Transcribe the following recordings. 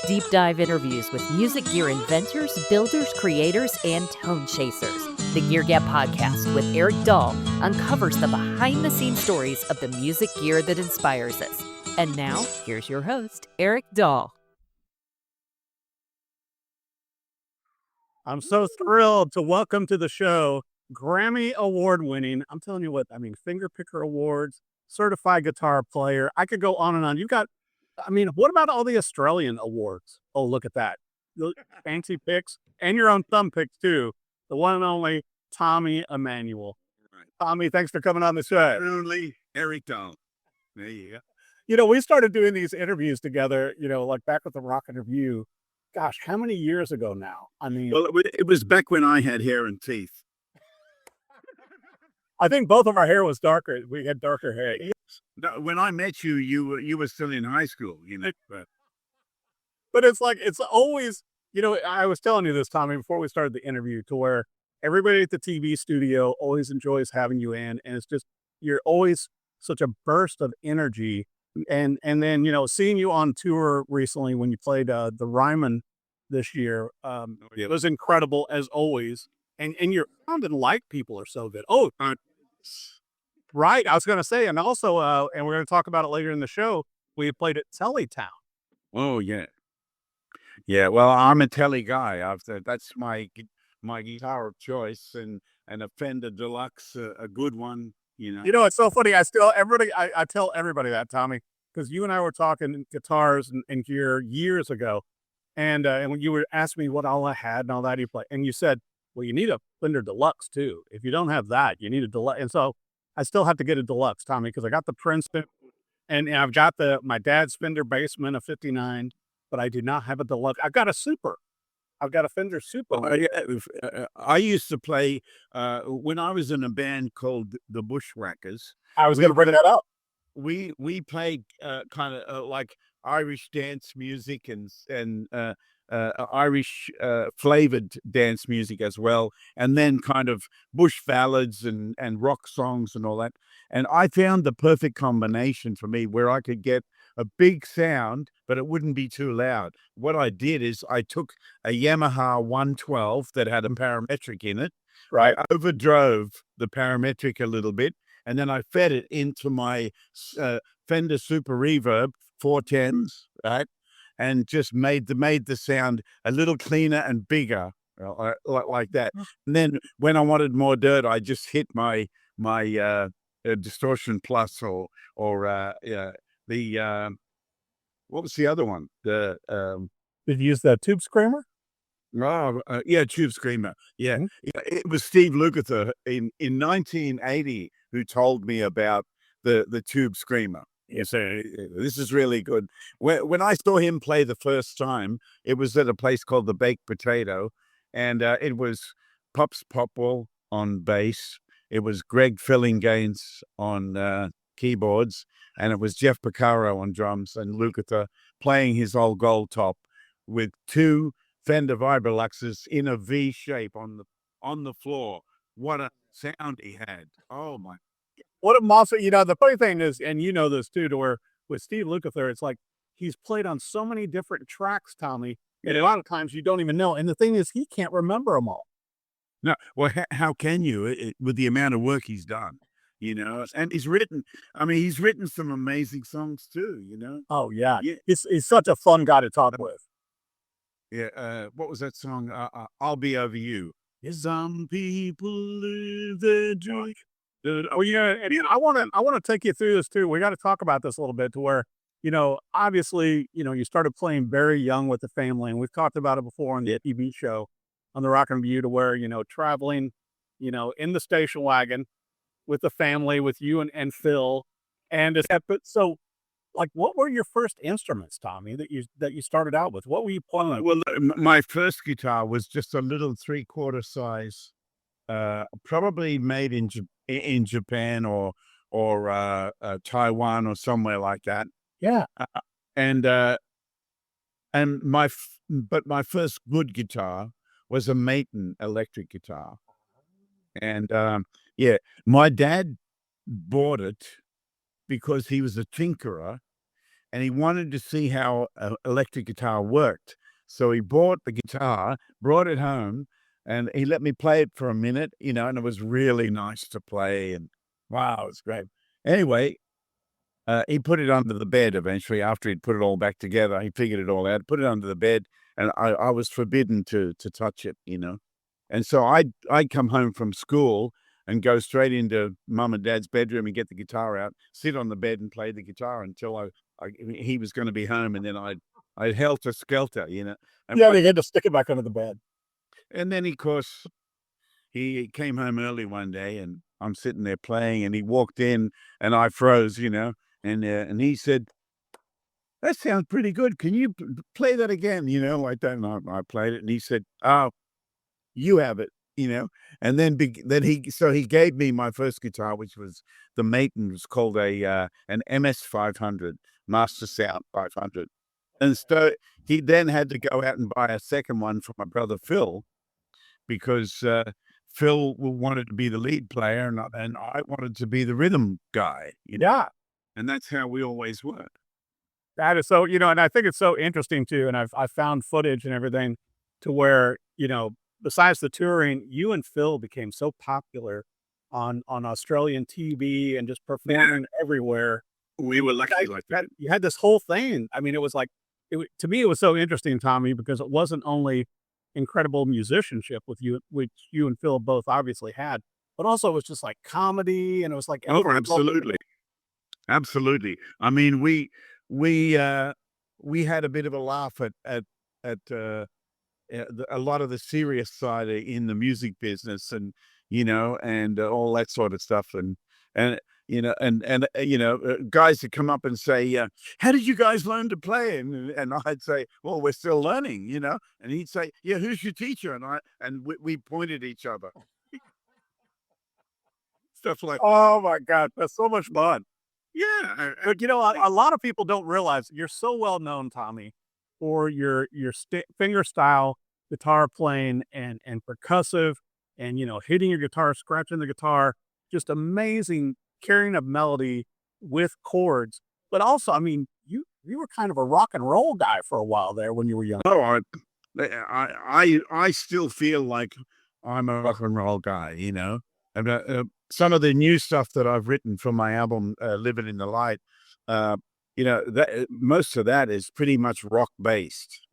Deep dive interviews with music gear inventors, builders, creators, and tone chasers. The Gear Gab Podcast with Eric Dahl uncovers the behind-the-scenes stories of the music gear that inspires us. And now, here's your host, Eric Dahl. I'm so thrilled to welcome to the show Grammy award-winning, I'm telling you what, finger picker awards, certified guitar player. I could go on and on. What about all the Australian awards? Oh, look at that. Fancy picks and your own thumb picks too. The one and only Tommy Emmanuel. Right. Tommy, thanks for coming on the show. Only Eric Dahl. There you We go. started doing these interviews together, like back with the Rock and Review. Gosh, how many years ago now? Well, it was back when I had hair and teeth. I think both of our hair was darker. We had darker hair. Yes. No, when I met you, you were still in high school, But it's always, I was telling you this, Tommy, before we started the interview, to where everybody at the TV studio always enjoys having you in. And it's just, you're always such a burst of energy. And then, seeing you on tour recently when you played the Ryman this year, it was incredible as always. And your sound and light people are so good. Oh, right. I was going to say, and also, and we're going to talk about it later in the show, we played at Teletown. Oh, yeah. Yeah, well, I'm a Tele guy. That's my guitar of choice, and a Fender Deluxe, a good one, It's so funny. I tell everybody that, Tommy, because you and I were talking guitars and gear years ago, and when you were asking me what all I had and all that you play, and you said, well, you need a Fender Deluxe too. If you don't have that, you need a Deluxe. And so I still have to get a Deluxe, Tommy, because I got the Princeton, and I've got my dad's Fender Bassman, a 59, but I do not have a Deluxe. I've got a Super. I've got a Fender Super. I used to play when I was in a band called the Bushwhackers. I was going to bring that up. We played kind of like Irish dance music and Irish flavored dance music as well, and then kind of bush ballads and rock songs and all that. And I found the perfect combination for me where I could get a big sound, but it wouldn't be too loud. What I did is I took a Yamaha 112 that had a parametric in it. Right. I overdrove the parametric a little bit, and then I fed it into my Fender Super Reverb 410s, right? And just made the sound a little cleaner and bigger, like that. And then when I wanted more dirt, I just hit my Distortion Plus or the what was the other one? Did you use the Tube Screamer? Tube Screamer. Yeah. It was Steve Lukather in 1980 who told me about the Tube Screamer. Yes, this is really good. When I saw him play the first time, it was at a place called the Baked Potato, and it was Pops Popwell on bass. It was Greg Fillinganes on keyboards, and it was Jeff Porcaro on drums, and Lukather playing his old gold top with two Fender Vibroluxes in a V shape on the floor. What a sound he had! Oh my. What a monster. The funny thing is, and you know this too, to where with Steve Lukather, it's like he's played on so many different tracks, Tommy, and a lot of times you don't even know. And the thing is, he can't remember them all. No, well, how can you with the amount of work he's done, And he's written some amazing songs too, Oh, yeah. He's such a fun guy to talk with. Yeah, what was that song? I'll Be Over You. Some people live their dream. Oh yeah, and I want to take you through this too. We got to talk about this a little bit, to where, obviously, you started playing very young with the family, and we've talked about it before on the TV show, on the Rock and Review, to where traveling, in the station wagon with the family, with you and Phil, and but so, like, what were your first instruments, Tommy, that you started out with? What were you playing? Well, my first guitar was just a little 3/4 size, probably made in Japan or Taiwan or somewhere like that. Yeah. But my first good guitar was a Maton electric guitar. And my dad bought it because he was a tinkerer and he wanted to see how electric guitar worked. So he bought the guitar, brought it home, and he let me play it for a minute, and it was really nice to play. And wow, it was great. Anyway, he put it under the bed eventually after he'd put it all back together. He figured it all out, put it under the bed, and I was forbidden to touch it, And so I'd come home from school and go straight into mum and dad's bedroom and get the guitar out, sit on the bed and play the guitar until he was going to be home, and then I'd helter skelter, And Yeah, they had to stick it back under the bed. And then, of course, he came home early one day, and I'm sitting there playing, and he walked in, and I froze, and he said, "That sounds pretty good. Can you play that again?" Like that. And I played it, and he said, "Oh, you have it." And then he gave me my first guitar, which was the Maton. It was called an MS 500, Master Sound 500. And so he then had to go out and buy a second one for my brother Phil, because Phil wanted to be the lead player, and I wanted to be the rhythm guy. Yeah. And that's how we always were. That is so, and I think it's so interesting too. And I found footage and everything to where, besides the touring, you and Phil became so popular on Australian TV and just performing everywhere. We were lucky like that. You had this whole thing. I mean, it was like, to me, it was so interesting, Tommy, because it wasn't only incredible musicianship with you, which you and Phil both obviously had, but also it was just like comedy, and it was like, oh, absolutely. Absolutely. I mean, we had a bit of a laugh at a lot of the serious side in the music business, and and all that sort of stuff, and guys would come up and say, "How did you guys learn to play?" And I'd say, "Well, we're still learning," and he'd say, "Yeah, who's your teacher?" And we pointed at each other. Stuff like, oh my God, that's so much fun. Yeah. But a lot of people don't realize you're so well known, Tommy, for your fingerstyle guitar playing and percussive, and hitting your guitar, scratching the guitar, just amazing carrying of melody with chords. But also, I mean, you were kind of a rock and roll guy for a while there when you were young. Oh, I still feel like I'm a rock and roll guy, And some of the new stuff that I've written for my album, Living in the Light, that most of that is pretty much rock based,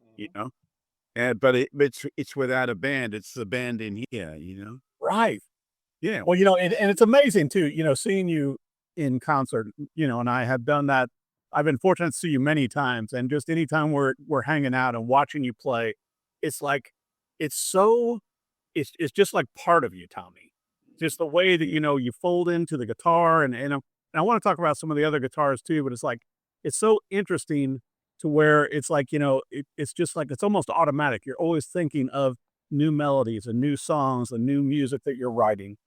but it's without a band. It's the band in here, Right. Yeah. Well, and it's amazing too, seeing you in concert, and I have done that. I've been fortunate to see you many times, and just anytime we're hanging out and watching you play, it's like, it's just like part of you, Tommy. Just the way that, you fold into the guitar, and I want to talk about some of the other guitars too, but it's like, it's so interesting to where it's like, it's just like, it's almost automatic. You're always thinking of new melodies and new songs and new music that you're writing.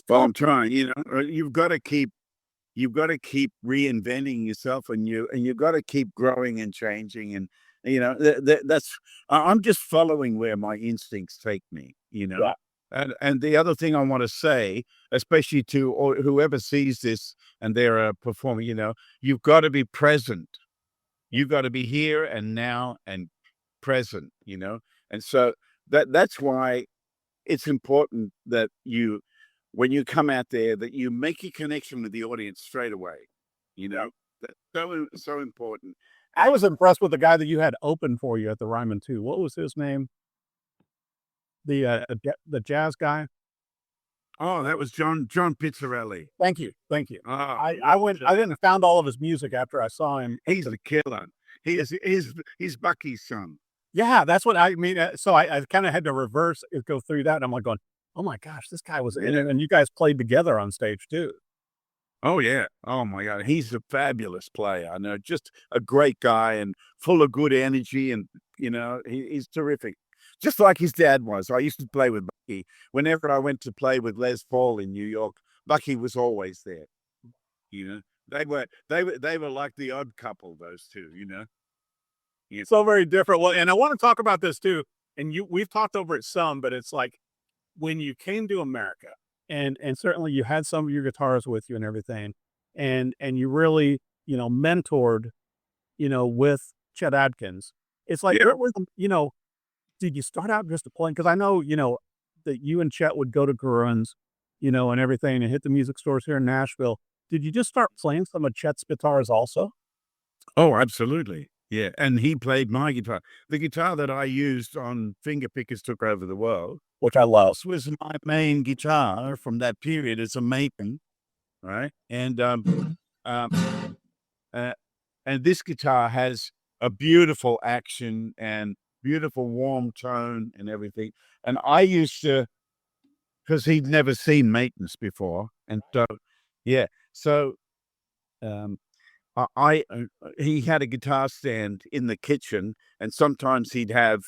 Well, I'm trying, you've got to keep reinventing yourself, and you've got to keep growing and changing. And, that's, I'm just following where my instincts take me, Yeah. And the other thing I want to say, especially to whoever sees this and they're performing, you've got to be present. You've got to be here and now and present, And so that's why it's important that when you come out there, that you make a connection with the audience straight away. That's so important. I was impressed with the guy that you had open for you at the Ryman too. What was his name? The jazz guy. Oh, that was John Pizzarelli. Thank you. Oh, I went and found all of his music after I saw him. He's a killer. He's Bucky's son. Yeah, that's what I mean. So I kind of had to reverse it, go through that. And I'm like going, oh my gosh, this guy was in it. And you guys played together on stage too. Oh yeah. Oh my God. He's a fabulous player. I know, just a great guy and full of good energy. And, he's terrific. Just like his dad was. I used to play with Bucky. Whenever I went to play with Les Paul in New York, Bucky was always there. They were like the odd couple, those two, Yeah. So very different. Well, and I want to talk about this too. And we've talked over it some, but it's like, when you came to America, and certainly you had some of your guitars with you and everything, and you really, mentored with Chet Atkins. It's like, what were did you start out just to play? Because I know, that you and Chet would go to Gruns, and everything and hit the music stores here in Nashville. Did you just start playing some of Chet's guitars also? Oh, absolutely. Yeah. And he played my guitar. The guitar that I used on Finger Pickers Took Over the World, Which I love. this was my main guitar from that period. It's a Maton, right? And this guitar has a beautiful action and beautiful warm tone and everything. And I used to, because he'd never seen Matons before. And so, he had a guitar stand in the kitchen, and sometimes he'd have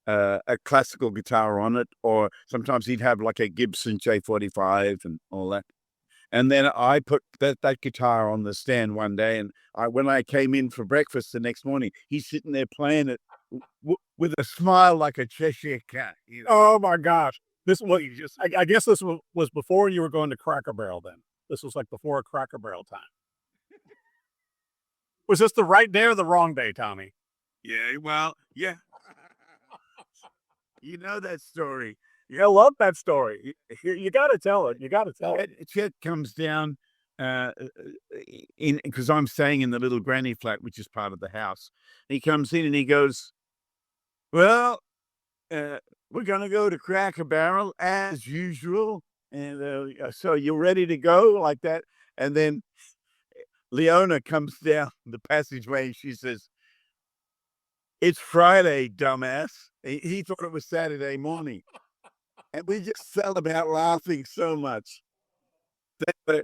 a classical guitar on it, or sometimes he'd have like a Gibson J45 and all that. And then I put that guitar on the stand one day, and when I came in for breakfast the next morning, he's sitting there playing it with a smile like a Cheshire cat. Oh my gosh. This is what you just, I guess this was before you were going to Cracker Barrel then. This was like before a Cracker Barrel time. Was this the right day or the wrong day, Tommy? Yeah, well, yeah. You know that story. I love that story. You got to tell it. You got to tell it. Chet comes down because I'm staying in the little granny flat, which is part of the house. He comes in and he goes, well, we're going to go to Cracker Barrel as usual. And so you're ready to go like that. And then Leona comes down the passageway and she says, it's Friday, dumbass. He thought it was Saturday morning. And we just fell about laughing so much.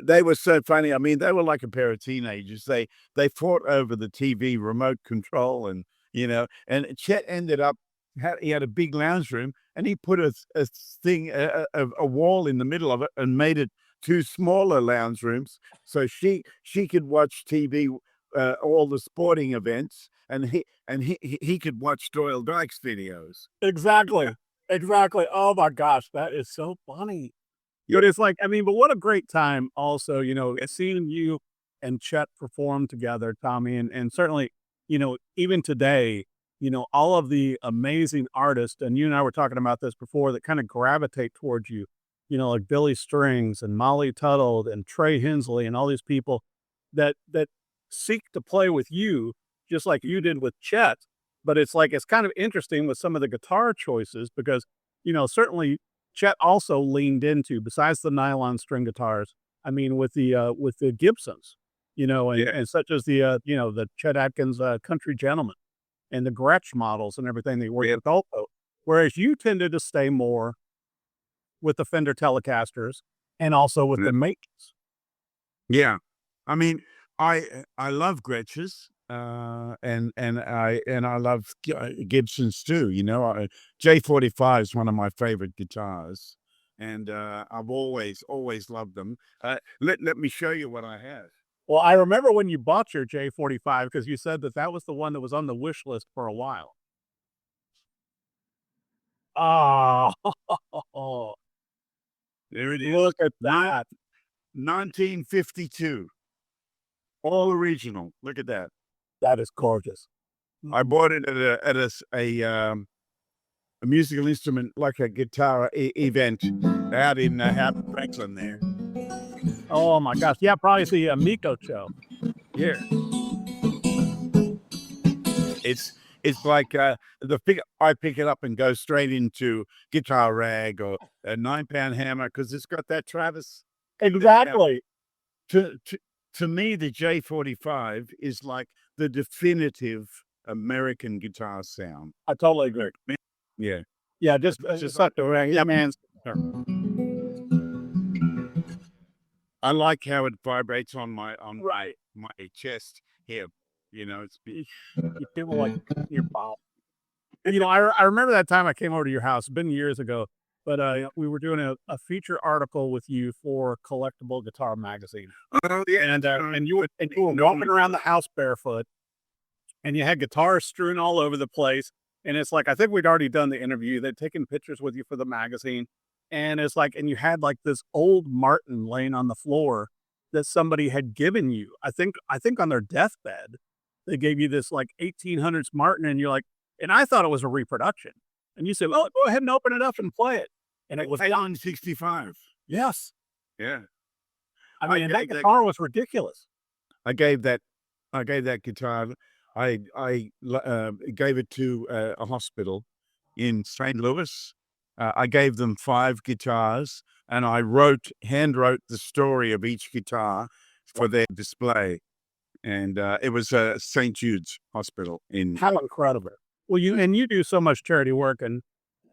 They were so funny. I mean, they were like a pair of teenagers. They fought over the TV remote control and Chet ended up, he had a big lounge room and he put a wall in the middle of it and made it 2 smaller lounge rooms. So she could watch TV, all the sporting events, and he could watch Doyle Dykes videos. Exactly. Oh my gosh, that is so funny. It's like, but what a great time also, seeing you and Chet perform together, Tommy, and certainly, even today, all of the amazing artists, and you and I were talking about this before, that kind of gravitate towards you, like Billy Strings and Molly Tuttle and Trey Hensley and all these people that seek to play with you, just like you did with Chet. But it's kind of interesting with some of the guitar choices because, certainly Chet also leaned into, besides the nylon string guitars, with the Gibsons, and such as the Chet Atkins Country Gentleman and the Gretsch models and everything they worked with also. Whereas you tended to stay more with the Fender Telecasters and also with the Matons. Yeah. I love Gretsch's. And I love Gibsons too. J45 is one of my favorite guitars, and I've always loved them. Let me show you what I have. Well, I remember when you bought your J45 because you said that was the one that was on the wish list for a while. Oh, there it is. Look at that. 1952, all original. Look at that. That is gorgeous. I bought it at a musical instrument, like a guitar event out in Franklin there. Oh my gosh. Yeah, probably the Miko show. Yeah. It's like I pick it up and go straight into Guitar Rag or a 9-pound hammer because it's got that Travis. Exactly. To me, the J45 is like the definitive American guitar sound. I totally agree. Yeah. Yeah, just like the ring. Yeah, man. I like how it vibrates on my chest here. You feel like your pop. I remember that time I came over to your house. It's been years ago, but we were doing a feature article with you for Collectible Guitar Magazine. Oh yeah, and you were walking around the house barefoot, and you had guitars strewn all over the place. And it's like, I think we'd already done the interview. They'd taken pictures with you for the magazine, and it's like, and you had like this old Martin laying on the floor that somebody had given you. I think on their deathbed, they gave you this like 1800s Martin, and you're like, and I thought it was a reproduction. And you said, well, go ahead and open it up and play it. And it was on 65. Yes. Yeah. I mean, and that guitar was ridiculous. I gave that guitar. I gave it to a hospital in St. Louis. I gave them 5 guitars, and I hand wrote the story of each guitar for their display. And it was St. Jude's Hospital in. How incredible! Well, you do so much charity work, and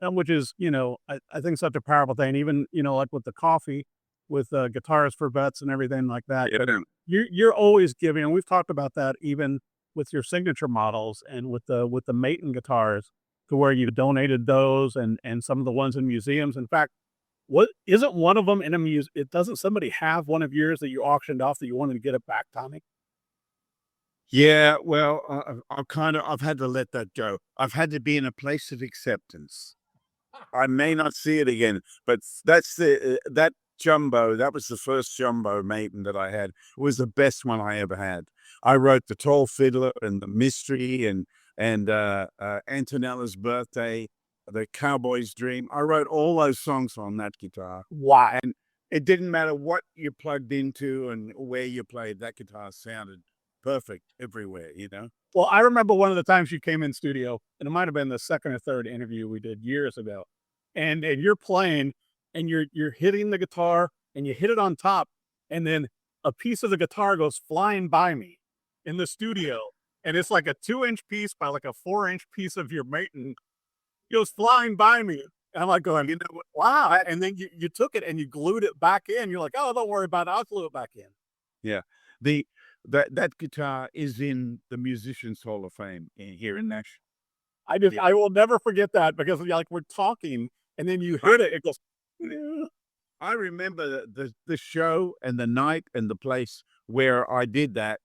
which is, I think such a powerful thing. Even like with the coffee, with Guitarists for Vets and everything like that. Yeah. But you're always giving, and we've talked about that even with your signature models and with the Maton guitars, to where you've donated those and some of the ones in museums. In fact, what isn't one of them in a museum? Doesn't somebody have one of yours that you auctioned off that you wanted to get it back, Tommy? Yeah, well, I've had to let that go. I've had to be in a place of acceptance. I may not see it again, but that's that jumbo. That was the first jumbo Maton that I had. It was the best one I ever had. I wrote The Tall Fiddler and The Mystery and Antonella's Birthday, The Cowboy's Dream. I wrote all those songs on that guitar. Wow. And it didn't matter what you plugged into and where you played, that guitar sounded perfect everywhere, Well, I remember one of the times you came in studio, and it might have been the second or third interview we did years ago, and you're playing, and you're hitting the guitar, and you hit it on top, and then a piece of the guitar goes flying by me in the studio, and it's like a 2-inch piece by like a 4-inch piece of your Maton goes flying by me. And I'm like going, wow. And then you took it and you glued it back in. You're like, oh, don't worry about it. I'll glue it back in. Yeah. That guitar is in the Musicians Hall of Fame here in Nashville. I will never forget that, because like we're talking and then you hit it. It goes. Yeah. I remember the show and the night and the place where I did that.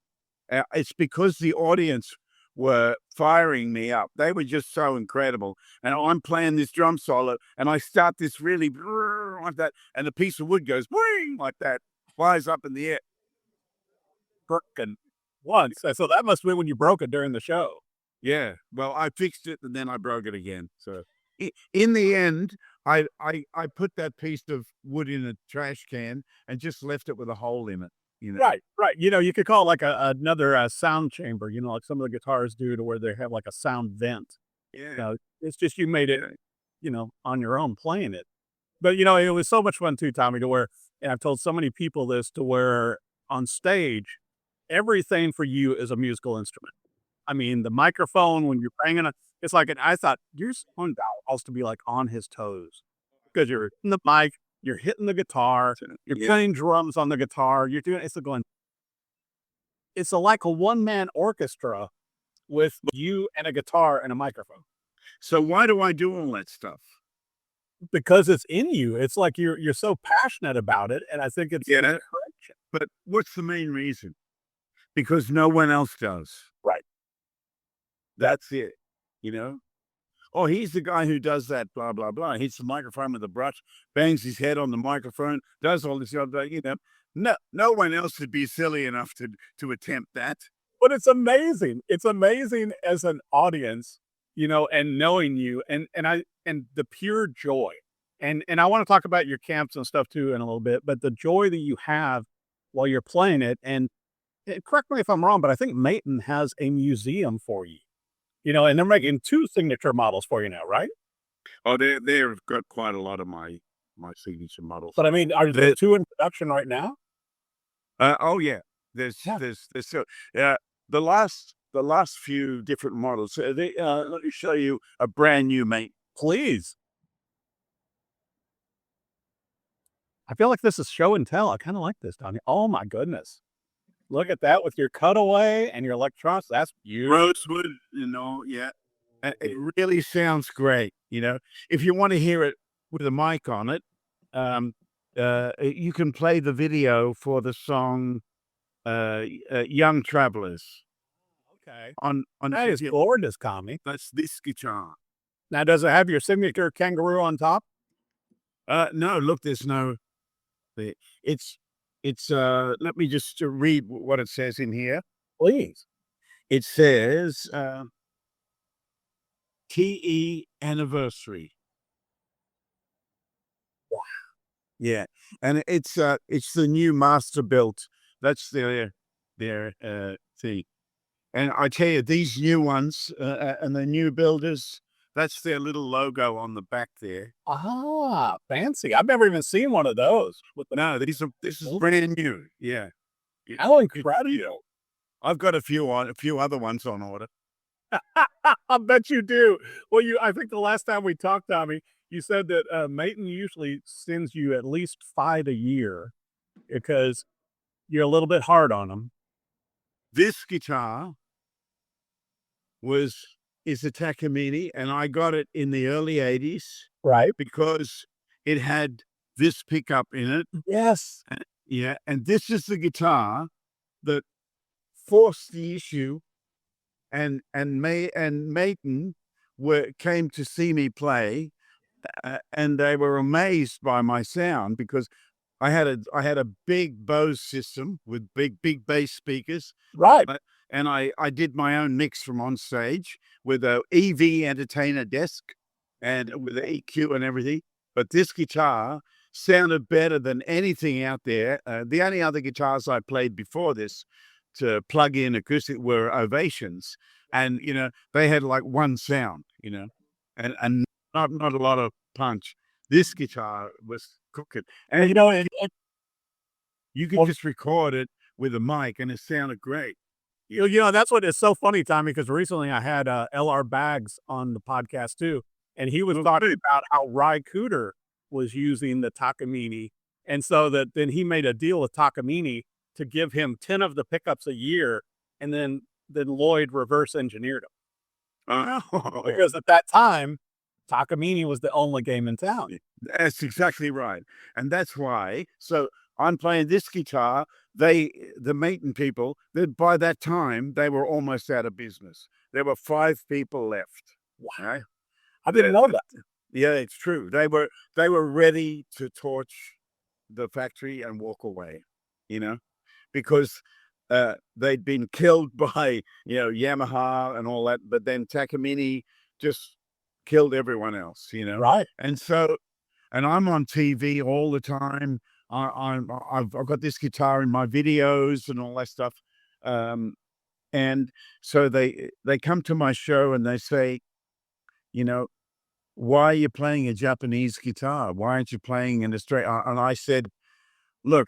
It's because the audience were firing me up. They were just so incredible. And I'm playing this drum solo, and I start this really like that, and the piece of wood goes like that, flies up in the air. Broken once. So that must be when you broke it during the show. Yeah. Well, I fixed it and then I broke it again. So in the end, I put that piece of wood in a trash can and just left it with a hole in it. Right. You could call it like another sound chamber, like some of the guitars do, to where they have like a sound vent. Yeah. It's just you made it, on your own playing it. But, it was so much fun too, Tommy, to where, and I've told so many people this, to where on stage, everything for you is a musical instrument. I mean, the microphone, when you're playing it, it's like, I thought your son also to be like on his toes, because you're in the mic, you're hitting the guitar, you're playing drums on the guitar, you're doing, it's like a one-man orchestra with you and a guitar and a microphone. So why do I do all that stuff? Because it's in you. It's like you're so passionate about it, and I think it's correction. But what's the main reason? Because no one else does. Right. That's it. Oh, he's the guy who does that, blah, blah, blah. Hits the microphone with a brush, bangs his head on the microphone, does all this other, No one else would be silly enough to attempt that. But it's amazing. It's amazing as an audience, and knowing you and the pure joy. And I want to talk about your camps and stuff too in a little bit, but the joy that you have while you're playing it. And correct me if I'm wrong, but I think Maton has a museum for you, and they're making 2 signature models for you now, right? Oh, they've got quite a lot of my signature models. But I mean, are there 2 in production right now? Oh yeah, there's so the last few different models. Let me show you a brand new Maton, please. I feel like this is show and tell. I kind of like this, Donnie. Oh my goodness. Look at that with your cutaway and your electronics. That's beautiful. Rosewood, yeah. And it really sounds great, If you want to hear it with a mic on it, you can play the video for the song Young Travelers. Okay. On that is gorgeous, Tommy. That's this guitar. Now, does it have your signature kangaroo on top? No, look, there's no. It's let me just read what it says in here. Please. It says TE anniversary. Wow. Yeah, and it's the new master built. That's their thing. And I tell you, these new ones and the new builders, that's their little logo on the back there. Ah, fancy. I've never even seen one of those. No, this is brand new. Yeah. How incredible. I've got a few other ones on order. I bet you do. Well, I think the last time we talked, Tommy, you said that Maton usually sends you at least 5 a year because you're a little bit hard on them. This guitar is a Takamine, and I got it in the early 80s. Right. Because it had this pickup in it. Yes. Yeah, and this is the guitar that forced the issue, and Maton came to see me play, and they were amazed by my sound because I had a big Bose system with big bass speakers, right? And I did my own mix from on stage with a EV entertainer desk and with the EQ and everything. But this guitar sounded better than anything out there. The only other guitars I played before this to plug in acoustic were Ovations, and they had like one sound, and not a lot of punch. This guitar was cooking, and you could just record it with a mic, and it sounded great. That's what is so funny, Tommy, because recently I had LR Baggs on the podcast too, and he was talking about how Ry Cooder was using the Takamine, and so then he made a deal with Takamine to give him 10 of the pickups a year, and then Lloyd reverse engineered them. Because at that time, Takamine was the only game in town. That's exactly right, and that's why. So I'm playing this guitar. The Maton people, by that time, they were almost out of business. There were 5 people left. Wow. I didn't know that. Yeah, it's true. They were ready to torch the factory and walk away, because they'd been killed by, Yamaha and all that, but then Takamine just killed everyone else, Right. And I'm on TV all the time. I've got this guitar in my videos and all that stuff. And so they come to my show and they say, why are you playing a Japanese guitar? Why aren't you playing an Australian? And I said, look,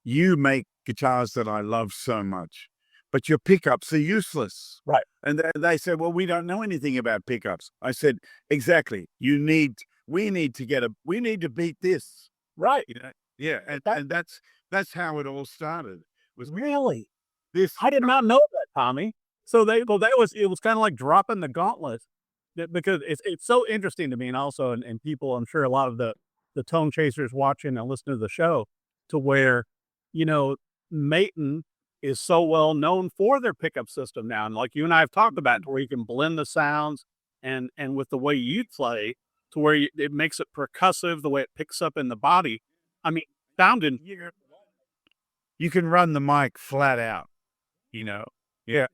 you make guitars that I love so much, but your pickups are useless. Right. And they said, well, we don't know anything about pickups. I said, exactly. We need to beat this. Right. Yeah. And that's how it all started. Was really this? I did not know that, Tommy. So it was kind of like dropping the gauntlet, because it's so interesting to me, and also and people, I'm sure a lot of the tone chasers watching and listening to the show, to where Maton is so well known for their pickup system now, and like you and I have talked about, where you can blend the sounds and with the way you play, to where it makes it percussive, the way it picks up in the body. I mean, sounding. You can run the mic flat out, Yeah.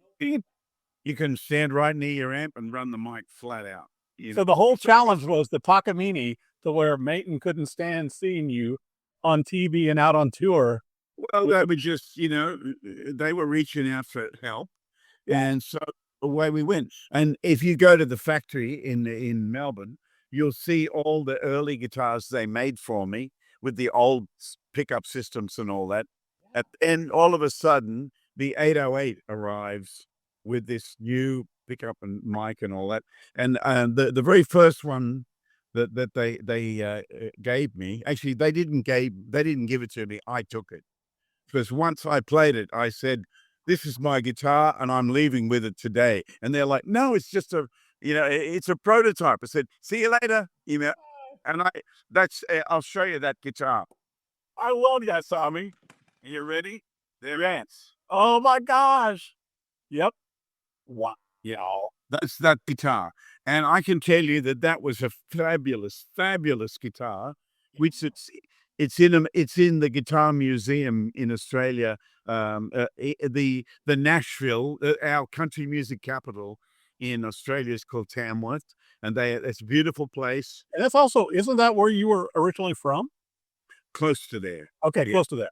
You can stand right near your amp and run the mic flat out. So the whole challenge was the Takamine, to where Maton couldn't stand seeing you on TV and out on tour. Well, they were just, they were reaching out for help. Yeah. And so away we went. And if you go to the factory in Melbourne, you'll see all the early guitars they made for me with the old pickup systems and all that. And all of a sudden, the 808 arrives with this new pickup and mic and all that. And the very first one that they gave me, actually they didn't give it to me. I took it, because once I played it, I said, "This is my guitar, and I'm leaving with it today." And they're like, "No, it's just it's a prototype." I said, "See you later." And I'll show you that guitar. I love that, Tommy. Are you ready? There it is. Oh my gosh. Yep. Wow. Yeah. That's that guitar. And I can tell you that was a fabulous, fabulous guitar, which it's in the Guitar Museum in Australia the Nashville, our country music capital in Australia, is called Tamworth, and it's a beautiful place. And that's also, isn't that where you were originally from? Close to there. Okay, close to there.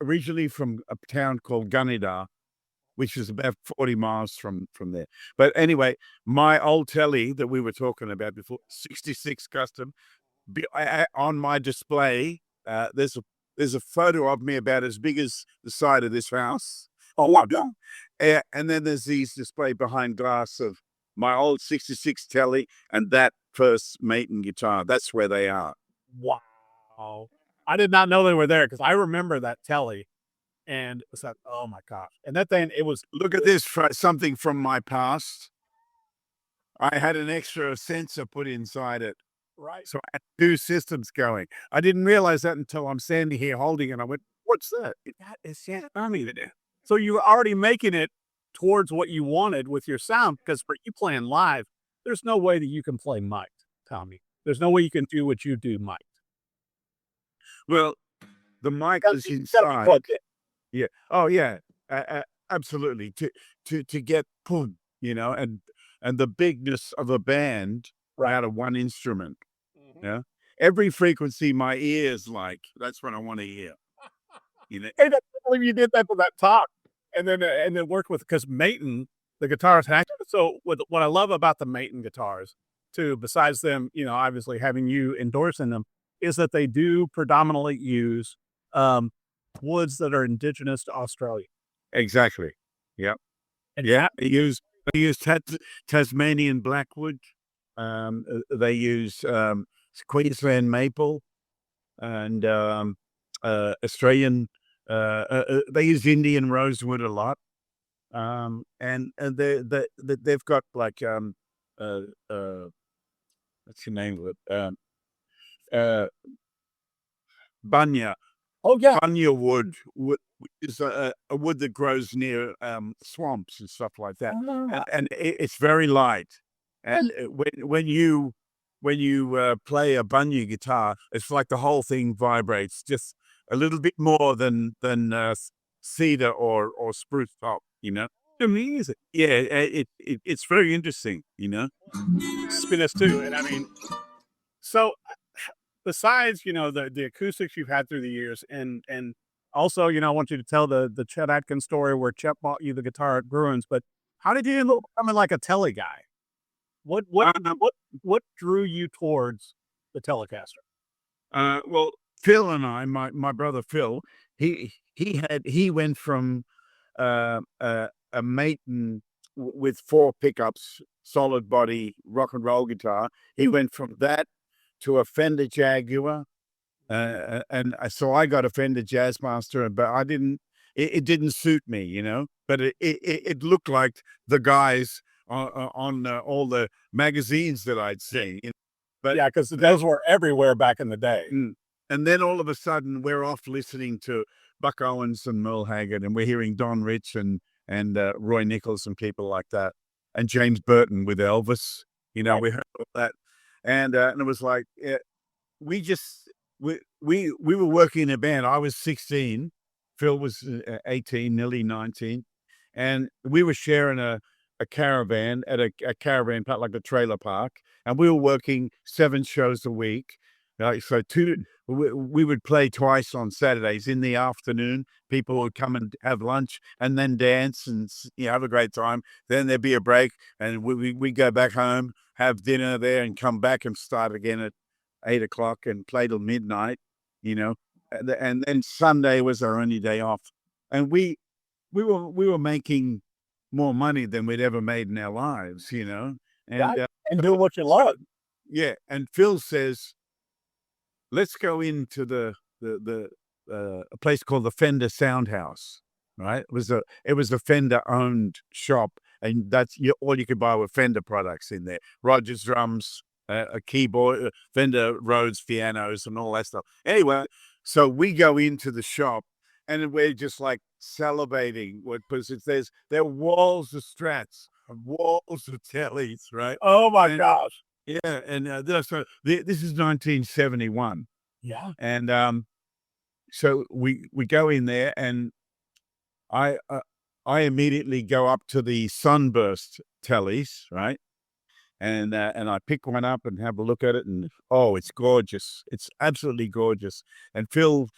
Originally from a town called Gunnedah, which is about 40 miles from there. But anyway, my old telly that we were talking about before, 66 custom, on my display, there's a photo of me about as big as the side of this house. Oh, wow. And then there's these display behind glass of my old 66 telly and that first Maton guitar. That's where they are. Wow. I did not know they were there because I remember that telly. And it's like, oh my gosh. And that thing, it was. Look at this, something from my past. I had an extra sensor put inside it. Right. So I had 2 systems going. I didn't realize that until I'm standing here holding it. I went, what's that? That is funny. So you were already making it towards what you wanted with your sound, because for you playing live, there's no way that you can play Mike, Tommy. There's no way you can do what you do, Mike. Well, the mic is inside. Yeah. Oh, yeah. Absolutely. To get boom, and the bigness of a band out of one instrument. Mm-hmm. Yeah. Every frequency my ears like, that's what I want to hear. And I can't believe you did that for that talk, and then work with, because Maton, the guitarist. So what I love about the Maton guitars too, besides them, obviously having you endorsing them, is that they do predominantly use woods that are indigenous to Australia. Exactly. Yep. And yeah, they use Tasmanian blackwood. They use Queensland maple, and Australian. They use Indian rosewood a lot, and they've got like what's the name of it? Bunya. Oh yeah, Bunya wood is a wood that grows near swamps and stuff like that, and it's very light. And when you play a Bunya guitar, it's like the whole thing vibrates just a little bit more than cedar or spruce top. Amazing. Yeah, it's very interesting. Spinach too, and I mean, so. Besides, the acoustics you've had through the years, and also, I want you to tell the Chet Atkins story where Chet bought you the guitar at Bruins. But how did you end up becoming like a Tele guy? What drew you towards the Telecaster? Well, Phil and I, my brother Phil, he went from a Maton with 4 pickups, solid body rock and roll guitar. He went from that to a Fender Jaguar, and so I got a Fender Jazzmaster, but it didn't suit me, but it looked like the guys on all the magazines that I'd seen. But yeah, because those were everywhere back in the day. And then all of a sudden we're off listening to Buck Owens and Merle Haggard, and we're hearing Don Rich and Roy Nichols and people like that, and James Burton with Elvis, we heard all that. And it was like, we were working in a band. I was 16, Phil was 18, nearly 19, and we were sharing a caravan at a caravan park, like a trailer park, and we were working 7 shows a week. So we would play twice on Saturdays in the afternoon. People would come and have lunch and then dance and have a great time. Then there'd be a break, and we go back home, have dinner there, and come back and start again at 8 o'clock and play till midnight. And then Sunday was our only day off, and we were making more money than we'd ever made in our lives. And doing what you love. Yeah, and Phil says, let's go into a place called the Fender Sound House, right? It was a Fender owned shop, and that's all you could buy were Fender products in there. Rogers drums, a keyboard, Fender Rhodes pianos, and all that stuff. Anyway, so we go into the shop, and we're just like salivating because there are walls of Strats, walls of Tellys, right? Oh my gosh. Yeah, and this is 1971. Yeah, and so we go in there, and I immediately go up to the Sunburst Tellies, right? And I pick one up and have a look at it, and it's gorgeous. It's absolutely gorgeous. And Phil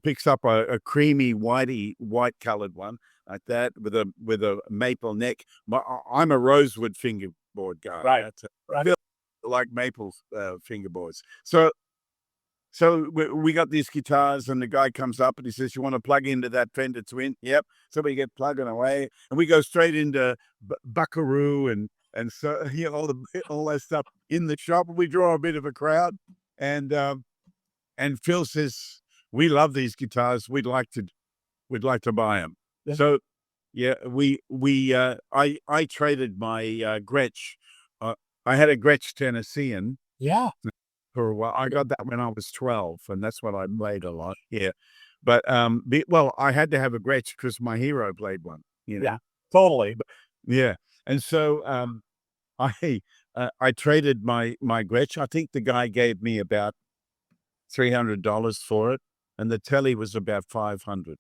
picks up a creamy white colored one like that with a maple neck. I'm a rosewood fingerboard guy. Right. I feel like maple fingerboards. So we got these guitars, and the guy comes up and he says, "You want to plug into that Fender Twin?" Yep. So we get plugging away, and we go straight into Buckaroo and so all that stuff in the shop. We draw a bit of a crowd, and Phil says, "We love these guitars. We'd like to buy them." Yeah. So yeah, I traded my Gretsch. I had a Gretsch Tennessean. Yeah. For a while. I got that when I was 12, and that's what I played a lot. Yeah. But I had to have a Gretsch because my hero played one. Yeah, totally. Yeah. And so I traded my Gretsch. I think the guy gave me about $300 for it, and the telly was about $500.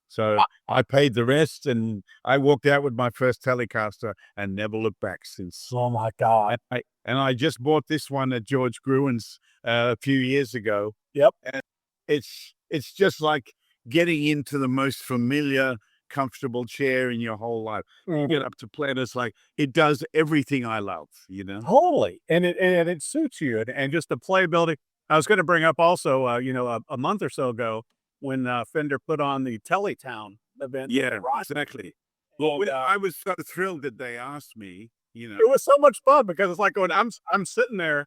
So I paid the rest, and I walked out with my first Telecaster and never looked back since. Oh my God. And I just bought this one at George Gruen's a few years ago. Yep. And it's just like getting into the most familiar, comfortable chair in your whole life. You get up to play, and it's like it does everything I love, Totally. And it suits you. And just the playability. I was going to bring up also, a month or so ago when Fender put on the Teletown event. Yeah, exactly. Well, I was so thrilled that they asked me. It was so much fun because it's like when I'm sitting there,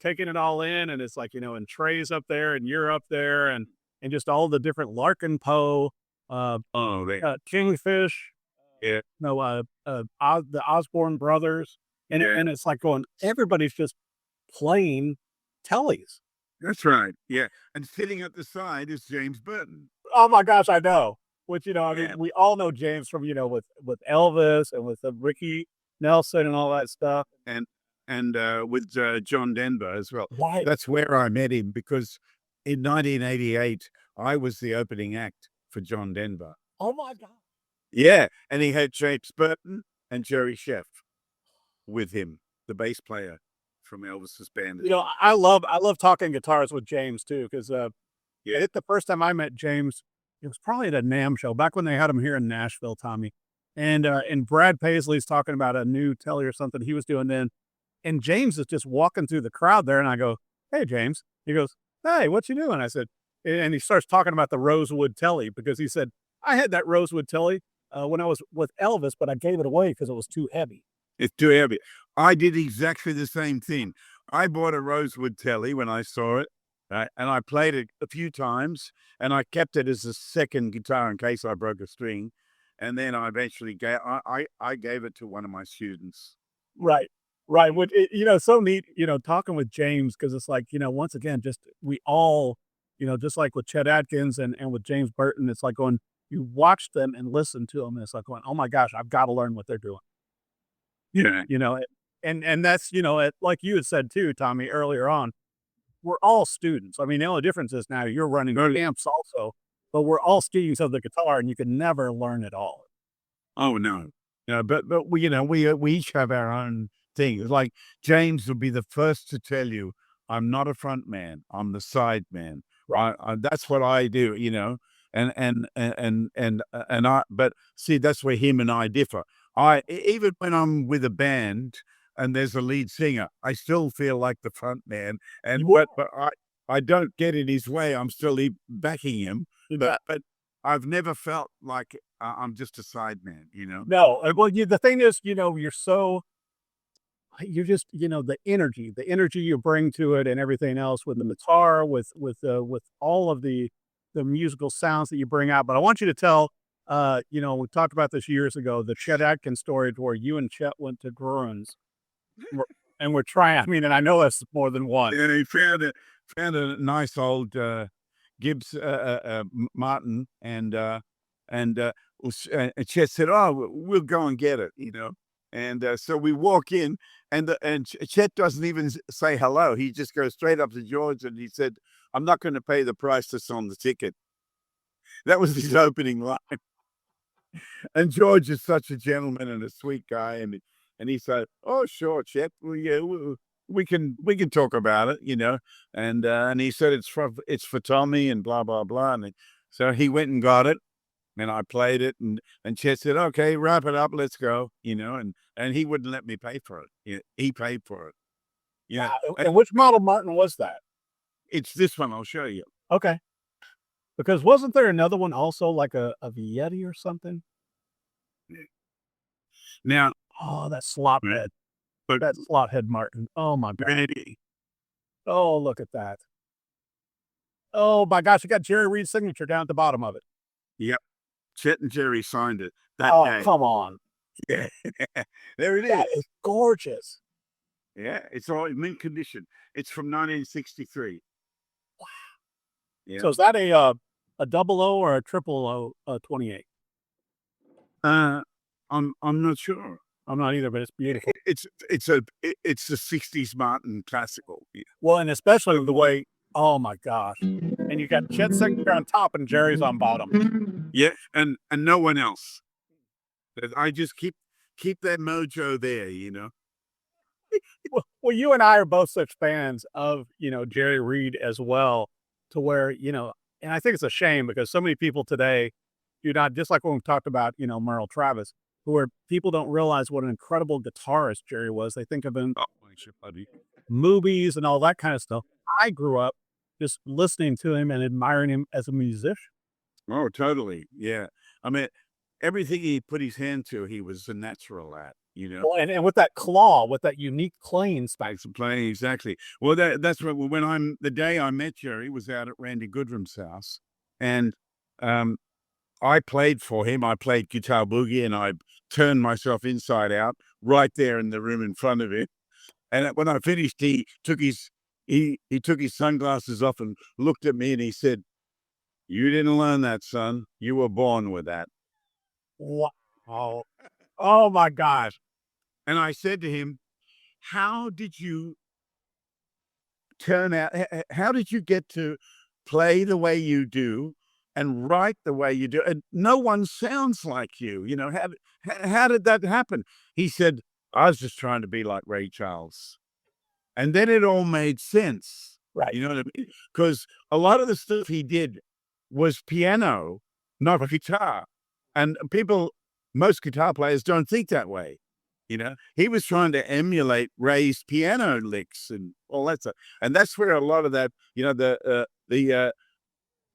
taking it all in, and it's like, and Trey's up there and you're up there, and just all the different Larkin Poe, Kingfish, yeah, the Osborne brothers, and it's like going, everybody's just playing tellies. That's right. Yeah. And sitting at the side is James Burton. Oh my gosh, I know. Which, we all know James from, with Elvis and with Ricky Nelson and all that stuff. And with John Denver as well. Right. That's where I met him, because in 1988, I was the opening act for John Denver. Oh my God. Yeah. And he had James Burton and Jerry Sheff with him, the bass player from Elvis's band. I love talking guitars with James too, because the first time I met James, it was probably at a NAMM show back when they had him here in Nashville, Tommy. And Brad Paisley's talking about a new telly or something he was doing then. And James is just walking through the crowd there, and I go, "Hey, James." He goes, "Hey, what you doing?" I said, and he starts talking about the Rosewood telly, because he said, "I had that Rosewood telly when I was with Elvis, but I gave it away because it was too heavy." It's too heavy. I did exactly the same thing. I bought a Rosewood telly when I saw it, right? And I played it a few times, and I kept it as a second guitar in case I broke a string. And then I eventually I gave it to one of my students. Right. Which, so neat, talking with James, because it's like, once again, just we all, just like with Chet Atkins and with James Burton, it's like going, you watch them and listen to them, and it's like going, oh my gosh, I've got to learn what they're doing. Yeah. And that's, like you had said too, Tommy, earlier on, we're all students. I mean, the only difference is now you're running camps also, but we're all students of the guitar, and you can never learn it all. Oh no. But we each have our own thing. It's like James will be the first to tell you, I'm not a front man, I'm the side man. Right. That's what I do, but see, that's where him and I differ. Even when I'm with a band and there's a lead singer, I still feel like the front man, but I don't get in his way. I'm still backing him, but I've never felt like I'm just a side man, No, well, the thing is, you're just, the energy you bring to it, and everything else with the guitar, with all of the musical sounds that you bring out. But I want you to tell, we talked about this years ago, the Chet Atkins story, where you and Chet went to Gruen's, and we're trying. I mean, and I know that's more than one. And he found a nice old Gibbs Maton, and Chet said, "Oh, we'll go and get it," And so we walk in, and Chet doesn't even say hello. He just goes straight up to George, and he said, "I'm not going to pay the price that's on the ticket." That was his opening line. And George is such a gentleman and a sweet guy, and he said, "Oh, sure, Chet, we can talk about it, And he said it's for Tommy and blah blah blah. And so he went and got it, and I played it, and Chet said, "Okay, wrap it up, let's go," And he wouldn't let me pay for it. He paid for it. Yeah, And which model Martin was that? it's this one. I'll show you. Okay. Because wasn't there another one also like a Yeti or something? Now, Oh, that slot head. but That slot head Martin. Oh my God. Randy, Oh, look at that. Oh my gosh, you got Jerry Reed's signature down at the bottom of it. yep, Chet and Jerry signed it that Oh, day. come on. Yeah. There it That is. is gorgeous. Yeah, it's all in mint condition. It's from 1963. Yeah. So is that a 00 or a 000 28? I'm not sure. I'm not either, but it's beautiful. It's a 60s Martin classical. Yeah. Well, and especially the way, oh my gosh. And you got Chet's signature on top and Jerry's on bottom. Yeah, and no one else. I just keep that mojo there, Well, you and I are both such fans of, Jerry Reed as well, to where, and I think it's a shame because so many people today do not, just like when we talked about, Merle Travis, where people don't realize what an incredible guitarist Jerry was. They think of him movies and all that kind of stuff. I grew up just listening to him and admiring him as a musician. Oh, totally. Yeah. I mean, everything he put his hand to, he was a natural at, Well, and with that claw, with that unique playing style. Playing, exactly. Well, that's what, the day I met Jerry was out at Randy Goodrum's house, and I played for him. I played guitar boogie, and I turned myself inside out right there in the room in front of him. And when I finished, he took his sunglasses off and looked at me, and he said, "You didn't learn that, son. You were born with that." Wow. Oh my gosh. And I said to him, "How did you turn out? How did you get to play the way you do and write the way you do? And no one sounds like you. How did that happen?" He said, "I was just trying to be like Ray Charles." And then it all made sense. Right. You know what I mean? Because a lot of the stuff he did was piano, not guitar. And most guitar players don't think that way. He was trying to emulate Ray's piano licks and all that stuff. And that's where a lot of that, a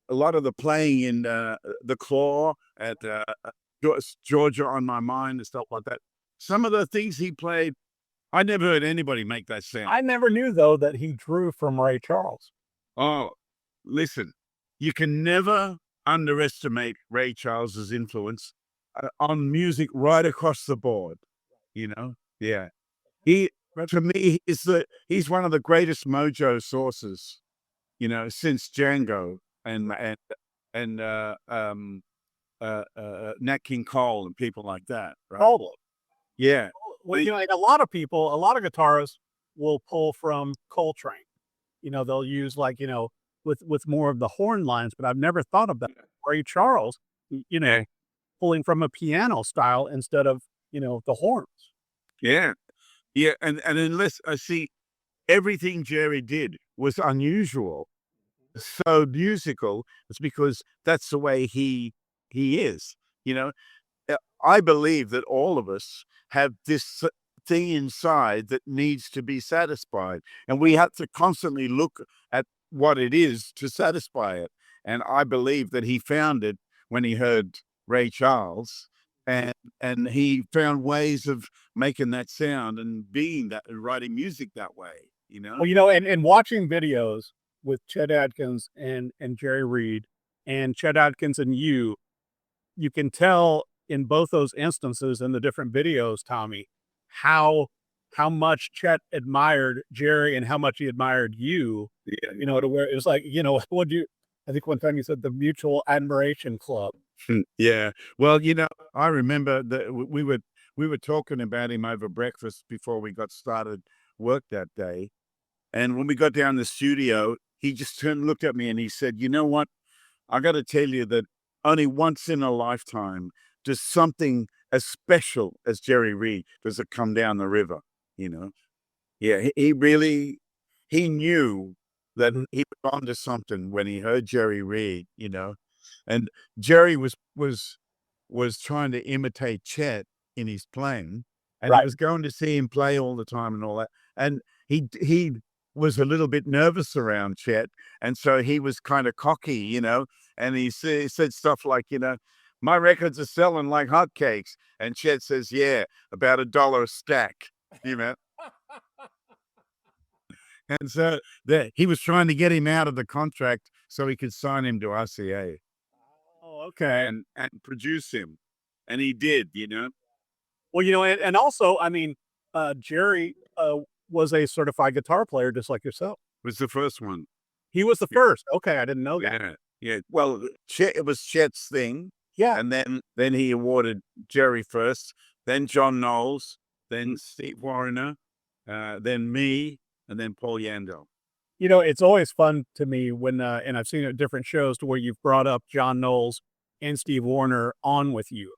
lot of the playing in the Claw at Georgia on My Mind and stuff like that. Some of the things he played, I never heard anybody make that sound. I never knew, though, that he drew from Ray Charles. Oh, listen, you can never underestimate Ray Charles's influence on music right across the board. Yeah. To me, he's one of the greatest mojo sources, since Django and Nat King Cole and people like that. Right? Totally. Yeah. Well, like a lot of guitarists will pull from Coltrane. They'll use with more of the horn lines, but I've never thought of that. Ray Charles, pulling from a piano style instead of, the horns. Yeah. Yeah. And unless I see everything Jerry did was unusual, so musical, it's because that's the way he is. I believe that all of us have this thing inside that needs to be satisfied, and we have to constantly look at what it is to satisfy it. And I believe that he found it when he heard Ray Charles, and he found ways of making that sound and being that and writing music that way. Well, and watching videos with Chet Atkins and Jerry Reed and Chet Atkins and you can tell in both those instances in the different videos, Tommy, how much Chet admired Jerry and how much he admired you. Yeah. To where it was like, I think one time you said the mutual admiration club. Yeah. Well, I remember that we were talking about him over breakfast before we got started work that day. And when we got down the studio, he just turned and looked at me and he said, "You know what? I got to tell you that only once in a lifetime does something as special as Jerry Reed does it come down the river, you know? Yeah, he knew that he was onto something when he heard Jerry Reed, you know? And Jerry was trying to imitate Chet in his playing, and Right. he was going to see him play all the time and all that. And he was a little bit nervous around Chet, and so he was kind of cocky, you know, and he said stuff like, you know, my records are selling like hotcakes. And Chet says, yeah, about $1 a stack, you know. And so he was trying to get him out of the contract so he could sign him to RCA. Oh, okay. And produce him. And he did, you know. Well, you know, and also, I mean, Jerry was a certified guitar player just like yourself. Was the first one. He was the first. Okay, I didn't know that. Yeah. Yeah. Well, it was Chet's thing. Yeah. And then he awarded Jerry first, then John Knowles, then Steve Wariner, then me, and then Paul Yandel. You know, it's always fun to me when, and I've seen it at different shows to where you've brought up John Knowles and Steve Wariner on with you.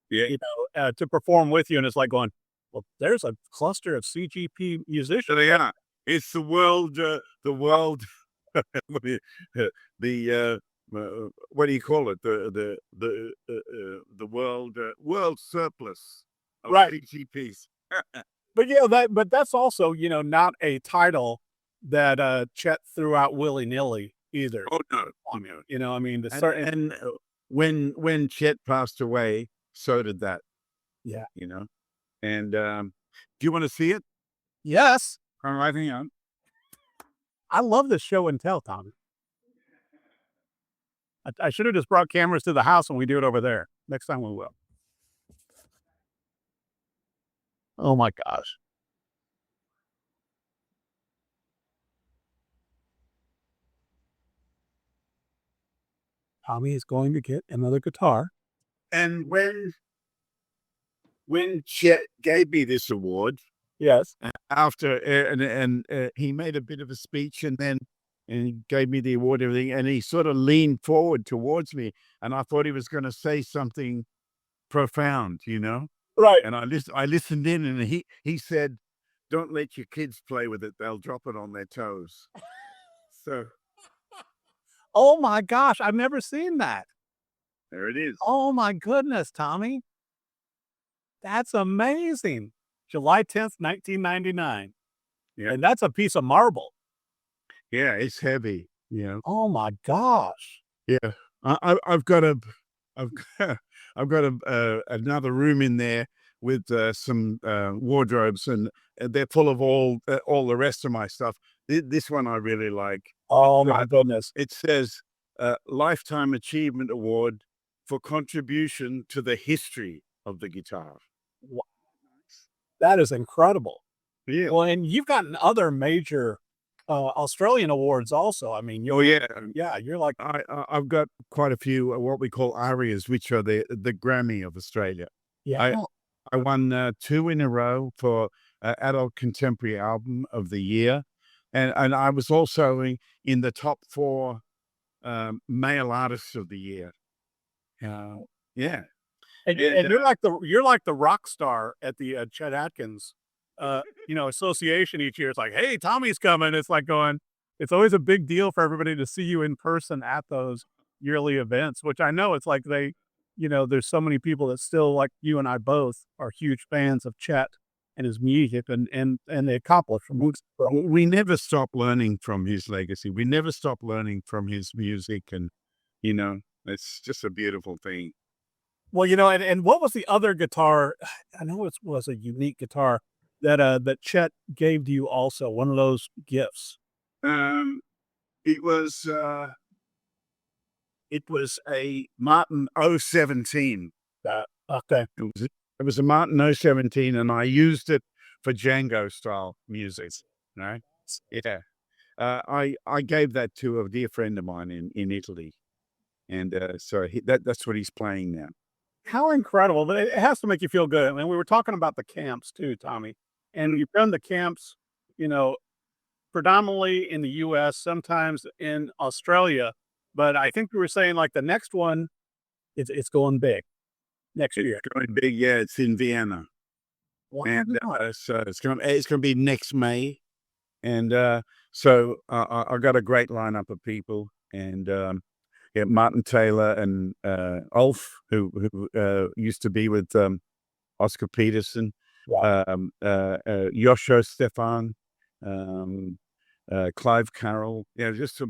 Yeah. You know, to perform with you, and it's like going, well, there's a cluster of C.G.P. musicians. So they are. It's the world, what do you call it? The world surplus of Right. CGPs. But yeah, but that's also, you know, not a title that Chet threw out willy-nilly either. Oh no. Oh, no. You know, I mean, And when Chet passed away, so did that. Yeah. You know. And do you want to see it? Yes. All right, hang on. I love this show and tell, Tommy. I should have just brought cameras to the house and we do it over there. Next time we will. Oh my gosh. Tommy is going to get another guitar. And when Chet gave me this award, Yes. after he made a bit of a speech and he gave me the award and everything, and he sort of leaned forward towards me, and I thought he was going to say something profound, you know. Right. And I listened in, and he said, "Don't let your kids play with it; they'll drop it on their toes." So Oh my gosh, I've never seen that. there it is. Oh my goodness, Tommy. That's amazing. July 10th, 1999. Yeah. And that's a piece of marble. Yeah, it's heavy. Yeah. Oh my gosh. Yeah. I've got another room in there with some wardrobes, and they're full of all the rest of my stuff. This one I really like. Oh my goodness. It says Lifetime Achievement Award for contribution to the history of the guitar. Wow. That is incredible. Yeah. Well, and you've gotten other major Australian awards also. I mean, Oh yeah. yeah, you're like, I've got quite a few what we call arias, which are the Grammy of Australia. yeah. I won 2 in a row for Adult Contemporary Album of the Year, and I was also in the top 4 male artists of the year. Yeah. And you're like the rock star at the Chet Atkins association each year. It's like, hey, Tommy's coming. It's like going, it's always a big deal for everybody to see you in person at those yearly events, which I know it's like there's so many people that still, like you and I both, are huge fans of Chet and his music and the accomplishments. We never stop learning from his legacy. We never stop learning from his music, and it's just a beautiful thing. Well, and what was the other guitar? I know it was a unique guitar that Chet gave to you also, one of those gifts. It was a Maton 017. Okay. It was a Maton 017, and I used it for Django style music. Right? Yeah. I gave that to a dear friend of mine in Italy, and so that's what he's playing now. How incredible. But it has to make you feel good. I mean, we were talking about the camps too, Tommy, and you've done the camps, predominantly in the US, sometimes in Australia, but I think we were saying like the next one, it's going big. next year. It's going big. Yeah, it's in Vienna. Wow. And so it's going to be next May. And so I got a great lineup of people. And Martin Taylor and Ulf, who used to be with Oscar Peterson, Yosho Stefan, Clive Carroll. Yeah, just a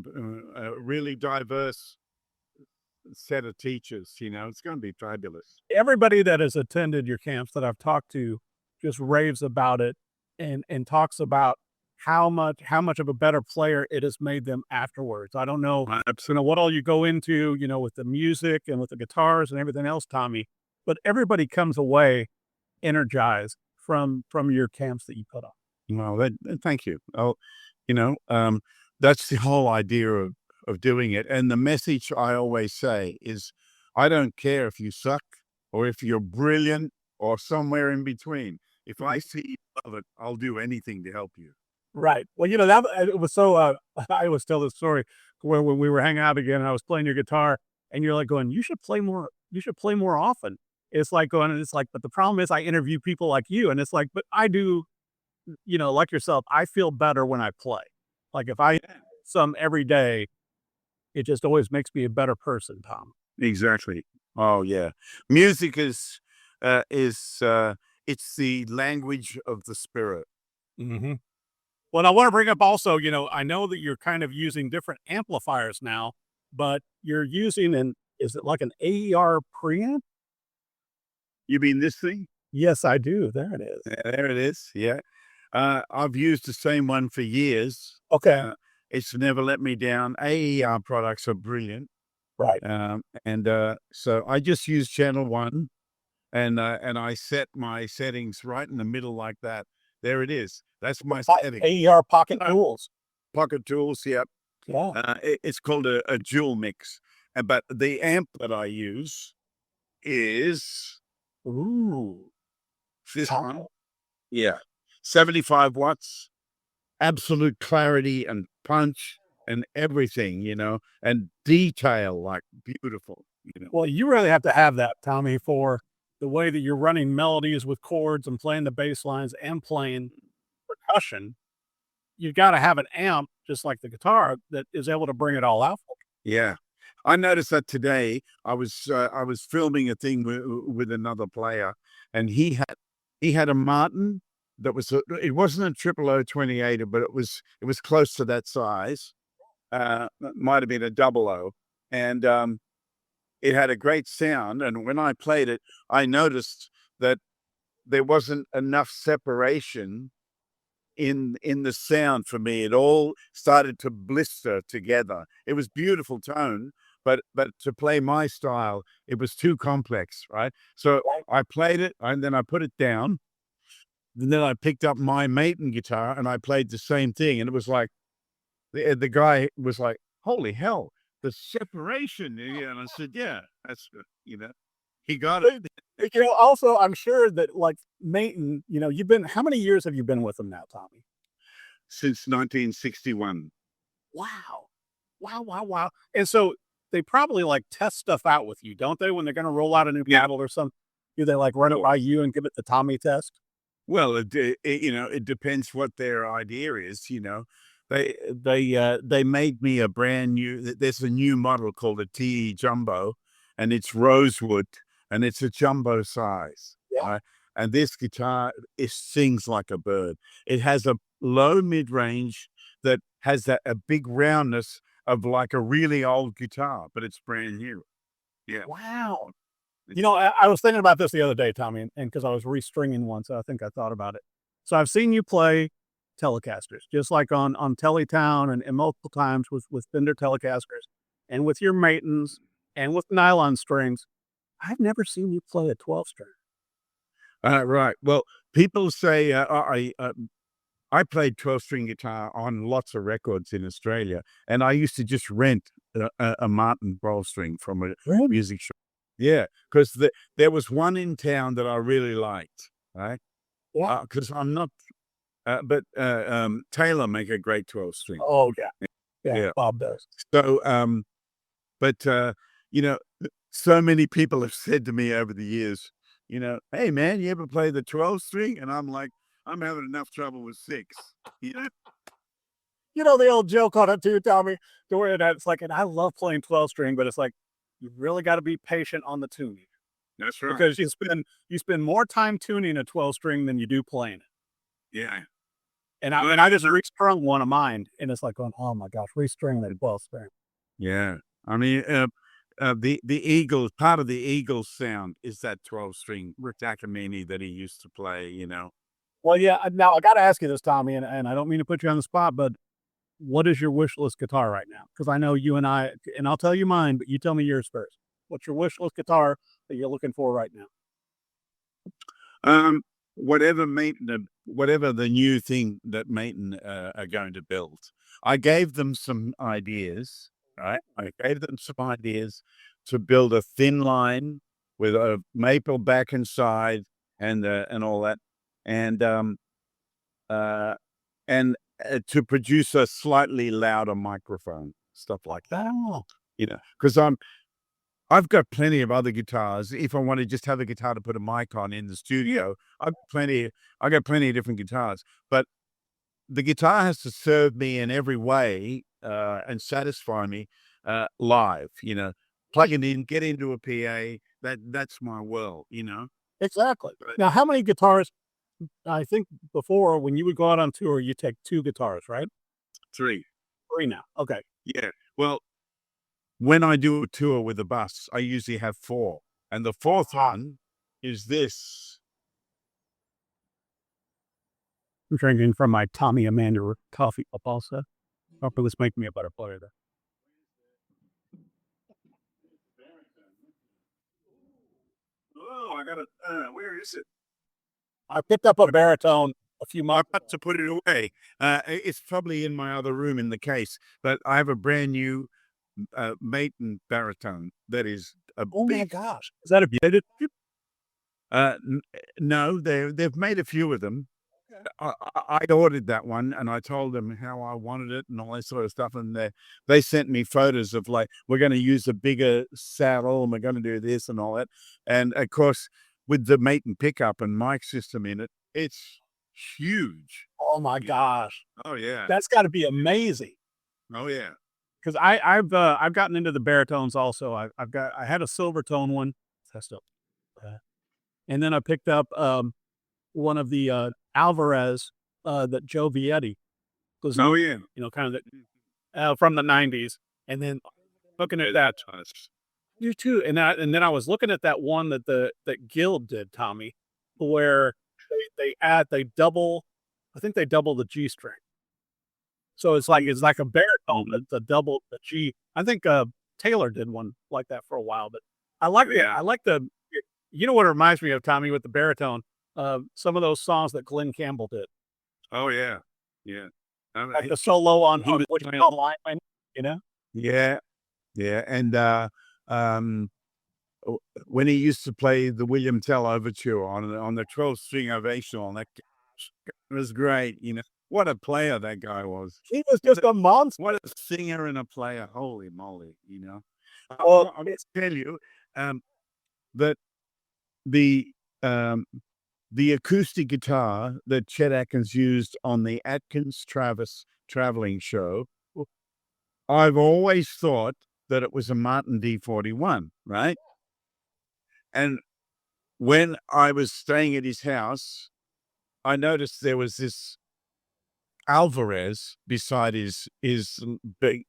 really diverse set of teachers. It's going to be fabulous. Everybody that has attended your camps that I've talked to just raves about it and talks about how much of a better player it has made them afterwards. I don't know, what all you go into, with the music and with the guitars and everything else, Tommy, but everybody comes away energized from your camps that you put on. Well, thank you. Oh, that's the whole idea of doing it. And the message I always say is, I don't care if you suck or if you're brilliant or somewhere in between. If I see you love it, I'll do anything to help you. Right. Well, that it was so. I always tell this story where when we were hanging out again, and I was playing your guitar, and you're like going, "You should play more. You should play more often." It's like going, and it's like, but the problem is, I interview people like you, and it's like, but I do, like yourself. I feel better when I play. Like if I some every day, it just always makes me a better person, Tom. Exactly. Oh yeah, music is it's the language of the spirit. Mm-hmm. Well, I want to bring up also, I know that you're kind of using different amplifiers now, but you're using is it like an AER preamp? You mean this thing? Yes, I do. There it is. There it is. Yeah. I've used the same one for years. Okay. It's never let me down. AER products are brilliant. Right. So I just use channel 1 and I set my settings right in the middle like that. There it is. That's my setting. AER Pocket Tools. Pocket Tools, yep. Yeah. It's called a dual mix. But the amp that I use is this one. Yeah. 75 watts, absolute clarity and punch and everything, and detail, like beautiful. Well, you really have to have that, Tommy, for the way that you're running melodies with chords and playing the bass lines and playing percussion. You've got to have an amp, just like the guitar, that is able to bring it all out. Yeah. I noticed that today. I was filming a thing with another player, and he had a Maton that was it wasn't a 00028, but it was close to that size. Might have been a 00, and it had a great sound. And when I played it, I noticed that there wasn't enough separation in the sound for me. It all started to blister together. It was beautiful tone, but to play my style, it was too complex, right? So I played it, and then I put it down. And then I picked up my Maton guitar, and I played the same thing. And it was like, the guy was like, "Holy hell, the separation!" And I said, "Yeah, that's he got it." Also, I'm sure that like Maton, how many years have you been with them now, Tommy? Since 1961. Wow. And so they probably like test stuff out with you, don't they? When they're going to roll out a new model or something, do they like run it by you and give it the Tommy test? Well, it depends what their idea is. They made me a brand new. There's a new model called a TE Jumbo, and it's rosewood, and it's a jumbo size. Yeah. Right? And this guitar, it sings like a bird. It has a low mid range that has a big roundness of like a really old guitar, but it's brand new. Yeah. Wow. I was thinking about this the other day, Tommy, and because I was restringing one, so I think I thought about it. So I've seen you play Telecasters, just like on Teletown and multiple times with Fender Telecasters and with your Matons and with nylon strings. I've never seen you play a 12-string. Right. Well, people say I played 12-string guitar on lots of records in Australia, and I used to just rent a Maton 12-string from a music shop. Yeah, because there was one in town that I really liked, right? Yeah. Because I'm not, but Taylor make a great 12-string. Oh, yeah. Yeah, Bob does. So, but, so many people have said to me over the years, hey man, you ever play the 12 string? And I'm like, I'm having enough trouble with 6. The old joke on it too, Tommy, to where it's like, and I love playing 12 string, but it's like, you really got to be patient on the tuning That's right. because you spend more time tuning a 12 string than you do playing it. Yeah. And I just restrung one of mine, and it's like going, oh my gosh, restring that 12 string. Yeah. I mean, the Eagles, part of the Eagles sound is that 12 string Takamine that he used to play, Well, yeah. Now I got to ask you this, Tommy, and I don't mean to put you on the spot, but what is your wish list guitar right now? Because I know you and I'll tell you mine, but you tell me yours first. What's your wish list guitar that you're looking for right now? Whatever the new thing that Maton are going to build. I gave them some ideas, right? I gave them some ideas to build a thin line with a maple back and side and all that, and to produce a slightly louder microphone, stuff like that. Because I've got plenty of other guitars. If I want to just have a guitar to put a mic on in the studio, I got plenty of different guitars. But the guitar has to serve me in every way and satisfy me live. Plug it in, get into a PA. That's my world. Exactly. Right. Now, how many guitars? I think before, when you would go out on tour, you take 2 guitars, right? 3. 3 now. Okay. Yeah. Well, when I do a tour with a bus, I usually have 4. And the 4th one is this. I'm drinking from my Tommy Emmanuel coffee cup also. Hopefully this make me a better player there. Oh, I got it. Where is it? I picked up a baritone a few months I'm about to put it away. It's probably in my other room in the case, but I have a brand new Maton baritone that is a Oh my big. gosh. Is that a beauty? No, they've made a few of them. I ordered that one and I told them how I wanted it and all that sort of stuff. And they sent me photos of like, we're going to use a bigger saddle and we're going to do this and all that. And of course, with the Maton pickup and mic system in it, it's huge. Oh my gosh. Oh yeah. That's got to be amazing. Oh yeah. Because I've gotten into the baritones also. I had a silver tone one. That's still, and then I picked up one of the Alvarez that Joe Vietti was. Oh yeah. Kind of from the 90s. And then looking at that, you too. And then I was looking at that one that Guild did, Tommy, where they double. I think they double the G string. So it's like a baritone. It's a double the G. I think Taylor did one like that for a while, but I like the. You know what it reminds me of, Tommy, with the baritone? Some of those songs that Glenn Campbell did. Oh yeah, yeah. Like the solo on what you call Lineman, Yeah, yeah, and when he used to play the William Tell Overture on the 12-string Ovation, that was great. What a player that guy was. He was just a monster. What a singer and a player. Holy moly, Well, I'll just tell you that the acoustic guitar that Chet Atkins used on the Atkins Travis traveling show, I've always thought that it was a Martin D41, right? And when I was staying at his house, I noticed there was this Alvarez beside his big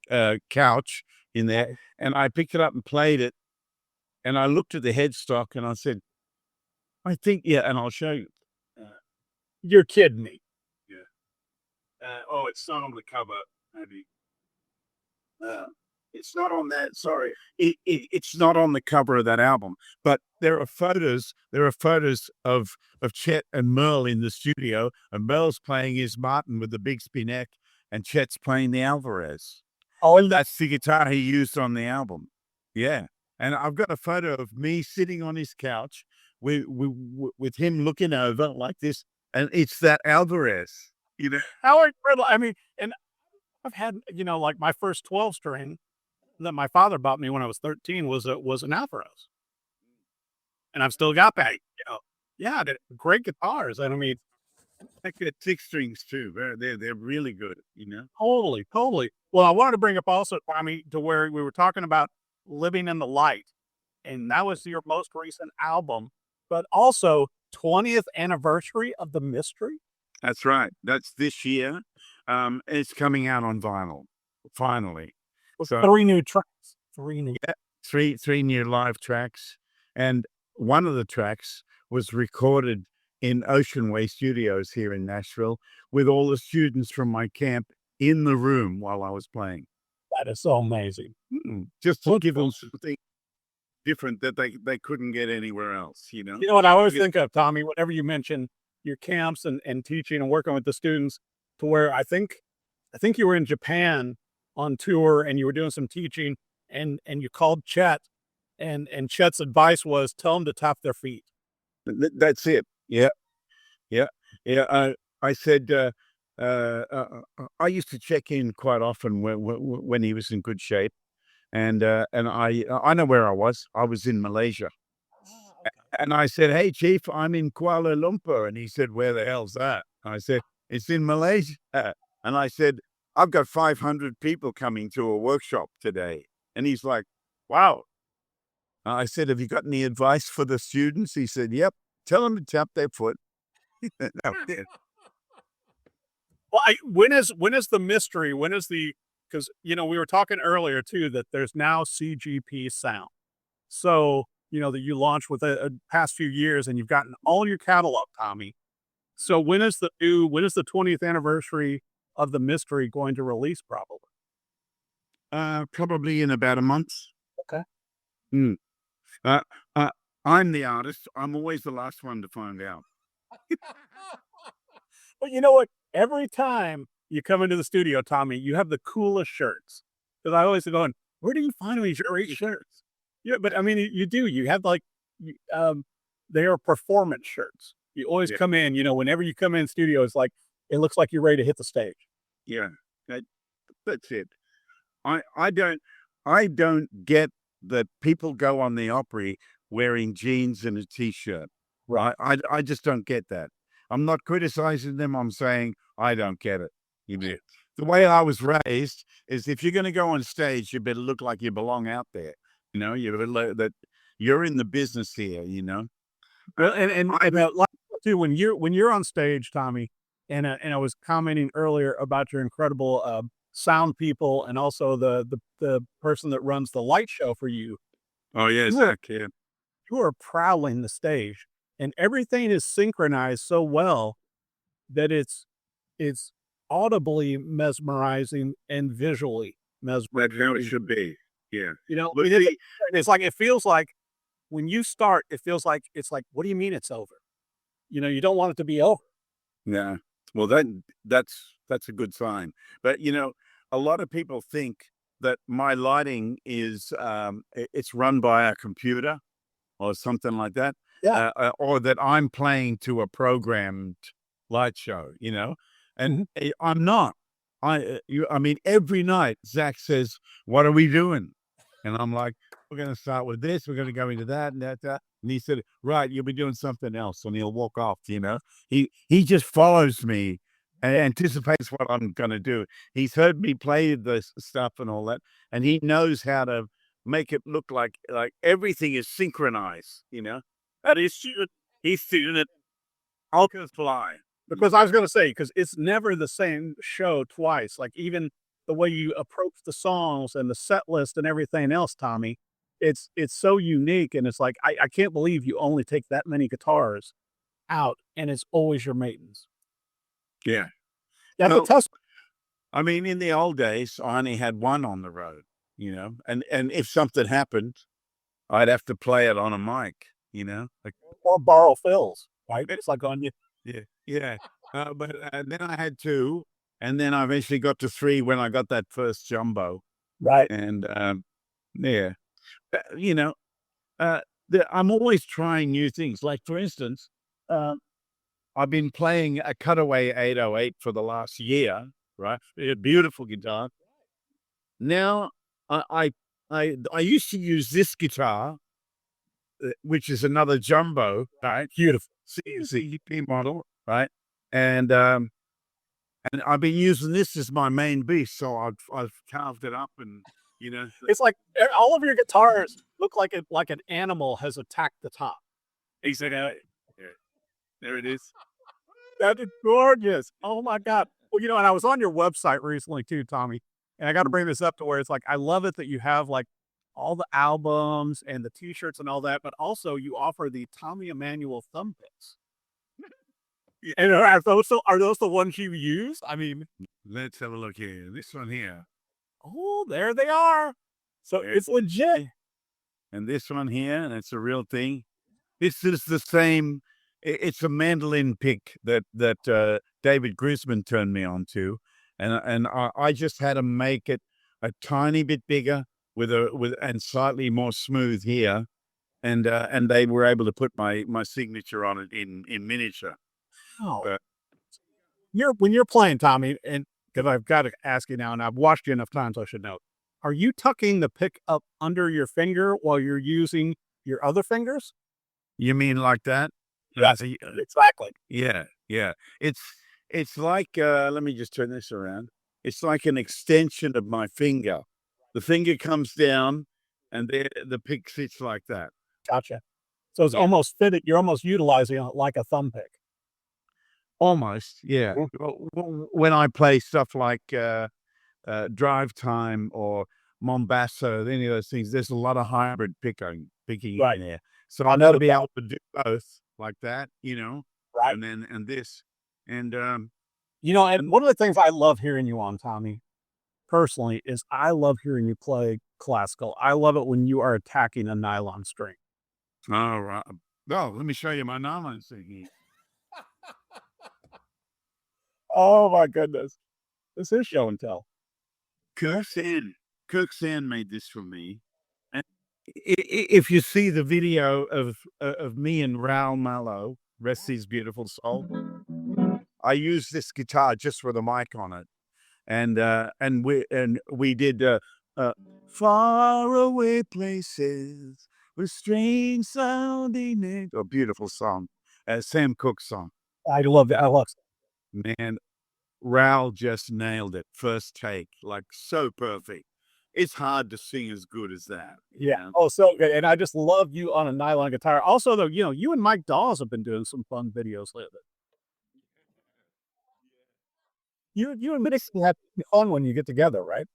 couch in there, and I picked it up and played it, and I looked at the headstock and I said, I think, and I'll show you. You're kidding me. Yeah. It's not on the cover, maybe. It's not on that. Sorry, it's not on the cover of that album. But there are photos. There are photos of Chet and Merle in the studio, and Merle's playing his Martin with the big spinet, and Chet's playing the Alvarez. Oh, and That's the guitar he used on the album. Yeah, and I've got a photo of me sitting on his couch with him looking over like this, and it's that Alvarez. How incredible! I mean, and I've had like my first 12 string that my father bought me when I was 13 was an Alvarez, and I've still got that. Yeah, they're great guitars, and I mean, I get 6 strings too. They're really good. totally, totally. Well, I wanted to bring up also, Tommy, to where we were talking about Living in the Light, and that was your most recent album, but also 20th anniversary of The Mystery. That's right. That's this year. It's coming out on vinyl, finally. So 3 new tracks. 3 new. yeah, three new live tracks, and one of the tracks was recorded in Ocean Way Studios here in Nashville with all the students from my camp in the room while I was playing. That is so amazing. Just to give them something different that they couldn't get anywhere else. You know what I always think of, Tommy, whenever you mention your camps and teaching and working with the students, to where I think you were in Japan on tour and you were doing some teaching and you called Chet and Chet's advice was tell them to tap their feet. That's it. Yeah. I said, I used to check in quite often when he was in good shape. And I know where I was. I was in Malaysia. And I said, "Hey, Chief, I'm in Kuala Lumpur." And he said, "Where the hell's that?" I said, "It's in Malaysia." And I said, "I've got 500 people coming to a workshop today." And he's like, "Wow." I said, "Have you got any advice for the students?" He said, "Yep. Tell them to tap their foot." That was it. Well, when is The Mystery? When is because, we were talking earlier too, that there's now C.G.P sound. So, that you launched with the past few years and you've gotten all your catalog, Tommy. So when is the 20th anniversary of The Mystery going to release probably? Probably in about a month. Okay. I'm the artist. I'm always the last one to find out. But you know what? Every time you come into the studio, Tommy, you have the coolest shirts. Because I always going, where do you find these great shirts? Yeah, but I mean, you do. You have they are performance shirts. You always come in, whenever you come in studio, it's like, it looks like you're ready to hit the stage. Yeah, that's it. I don't get that people go on the Opry wearing jeans and a t-shirt. Right. I just don't get that. I'm not criticizing them. I'm saying I don't get it. The way I was raised is if you're going to go on stage, you better look like you belong out there. That you're in the business here. Well, and like too, when you're on stage, Tommy, and I was commenting earlier about your incredible sound people and also the person that runs the light show for you. Oh yeah, exactly. You are prowling the stage, and everything is synchronized so well that it's audibly mesmerizing and visually mesmerizing. That's how it should be. Yeah. It's like, it feels like when you start, it's like, what do you mean it's over? You don't want it to be over. Yeah. Well, that's a good sign. But, a lot of people think that my lighting is, it's run by a computer or something like that. Yeah. Or that I'm playing to a programmed light show, and I'm not. I mean, every night Zach says, "What are we doing?" And I'm like, "We're going to start with this. We're going to go into that and that." And he said, "Right, you'll be doing something else." And he'll walk off. He just follows me and anticipates what I'm going to do. He's heard me play this stuff and all that, and he knows how to make it look like everything is synchronized. And he's shooting it all can fly. Because I was going to say, because it's never the same show twice. Like, even the way you approach the songs and the set list and everything else, Tommy, it's so unique. And it's like, I can't believe you only take that many guitars out and it's always your Matons. Yeah. That's a tough. I mean, in the old days, I only had one on the road, and if something happened, I'd have to play it on a mic, Or borrow Phil's, right? It's like on you. Yeah. But then I had two, and then I eventually got to three when I got that first jumbo. Right. And yeah, I'm always trying new things. Like, for instance, I've been playing a Cutaway 808 for the last year, right? A beautiful guitar. Now I I used to use this guitar, which is another jumbo, right? Beautiful. C.G.P model, right? And I've been using this as my main beast, so I've carved it up, and It's like all of your guitars look like an animal has attacked the top. he said, there it is. That is gorgeous. Oh my God. Well, and I was on your website recently too, Tommy, and I got to bring this up to where it's like, I love it that you have like all the albums and the t-shirts and all that, but also you offer the Tommy Emmanuel thumb picks. And are those the ones you use? I mean, Let's have a look here. This one here. oh, there they are. So it's legit. And this one here, that's a real thing. This is the same. It's a mandolin pick that David Grisman turned me on to, and I just had to make it a tiny bit bigger and slightly more smooth here, and they were able to put my signature on it in miniature. Oh, when you're playing, Tommy, and because I've got to ask you now, and I've watched you enough times, I should know. Are you tucking the pick up under your finger while you're using your other fingers? You mean like that? Yes, exactly. Yeah. It's like let me just turn this around. It's like an extension of my finger. The finger comes down, and the pick sits like that. Gotcha. So it's almost fitted. You're almost utilizing it like a thumb pick. Almost, yeah. When I play stuff like Drive Time or Mombasa, any of those things, there's a lot of hybrid picking Right. in there. So I know to be able to do both like that, Right. and this, and and one of the things I love hearing you on, Tommy, personally, is I love hearing you play classical. I love it when you are attacking a nylon string. all right. Oh, let me show you my nylon string here. Oh my goodness. This is show and tell. Kirk Sand made this for me. And if you see the video of me and Raoul Malo, rest his beautiful soul, I used this guitar just with a mic on it, and we did far away places with strange sounding names. A beautiful song, Sam Cooke's song. I love it. I love it. Man, Raoul just nailed it. First take, like so perfect. It's hard to sing as good as that. Yeah. Oh, so good. And I just love you on a nylon guitar. Also, though, you and Mike Dawes have been doing some fun videos lately. You and Mike have fun when you get together, right?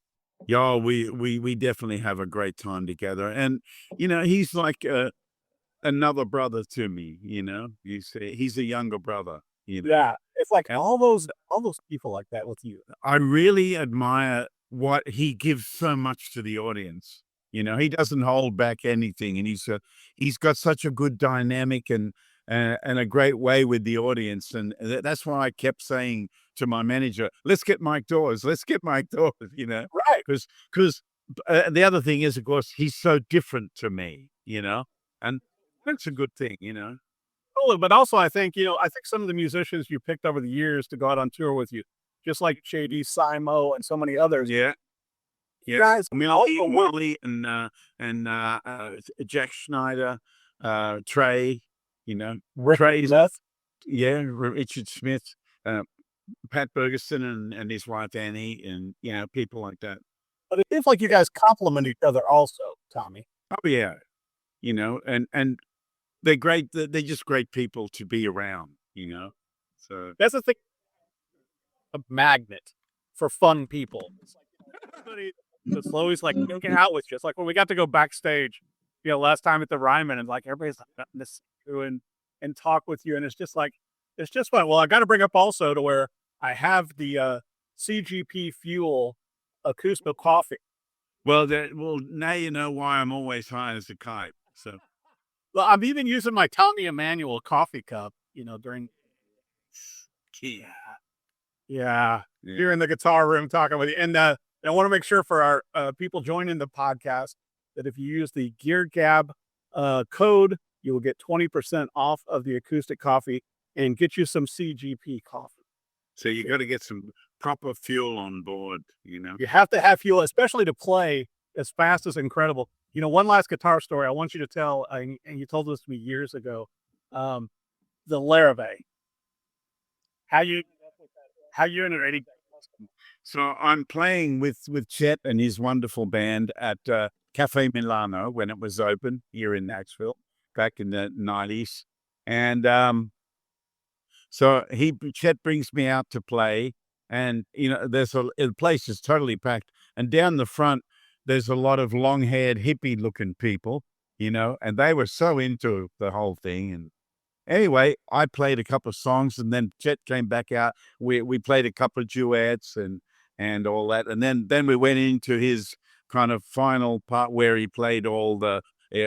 Yeah, we definitely have a great time together. And, he's like another brother to me, he's a younger brother. Yeah. It's like all those people like that with you. I really admire what he gives so much to the audience. He doesn't hold back anything, and he's got such a good dynamic and a great way with the audience. And that's why I kept saying to my manager, let's get Mike Dawes, right? Because the other thing is, of course, he's so different to me, and that's a good thing, Totally. But also, I think some of the musicians you picked over the years to go out on tour with you, just like J.D. Simo and so many others. Yeah. You guys, Willie and Jack Schneider, Trey, Trey's, Smith. yeah, Richard Smith, Pat Ferguson and his wife Annie, and people like that. But it seems like you guys complement each other also, Tommy. Oh yeah, and they're great. They're just great people to be around. So that's the thing. A magnet for fun people. It's like everybody that's always like hanging out with you. It's like when we got to go backstage, last time at the Ryman, and like everybody's like this and talk with you, and it's just fun. Well, I got to bring up also to where I have the C.G.P. Fuel acoustic coffee. Well, now you know why I'm always high as a kite. So, well, I'm even using my Tommy Emmanuel coffee cup. During. Yeah. You're in the guitar room talking with you. And I want to make sure for our people joining the podcast that if you use the Gear Gab code, you will get 20% off of the acoustic coffee and get you some C.G.P. coffee. So you got to get some proper fuel on board, You have to have fuel, especially to play as fast as incredible. One last guitar story I want you to tell, and you told this to me years ago. The Larrivee. How you and Eddie? So I'm playing with Chet and his wonderful band at Cafe Milano when it was open here in Nashville back in the 90s. And so Chet brings me out to play, and the place is totally packed. And down the front, there's a lot of long-haired hippie-looking people, and they were so into the whole thing. And anyway, I played a couple of songs, and then Chet came back out. We played a couple of duets and all that, and then we went into his kind of final part where he played all the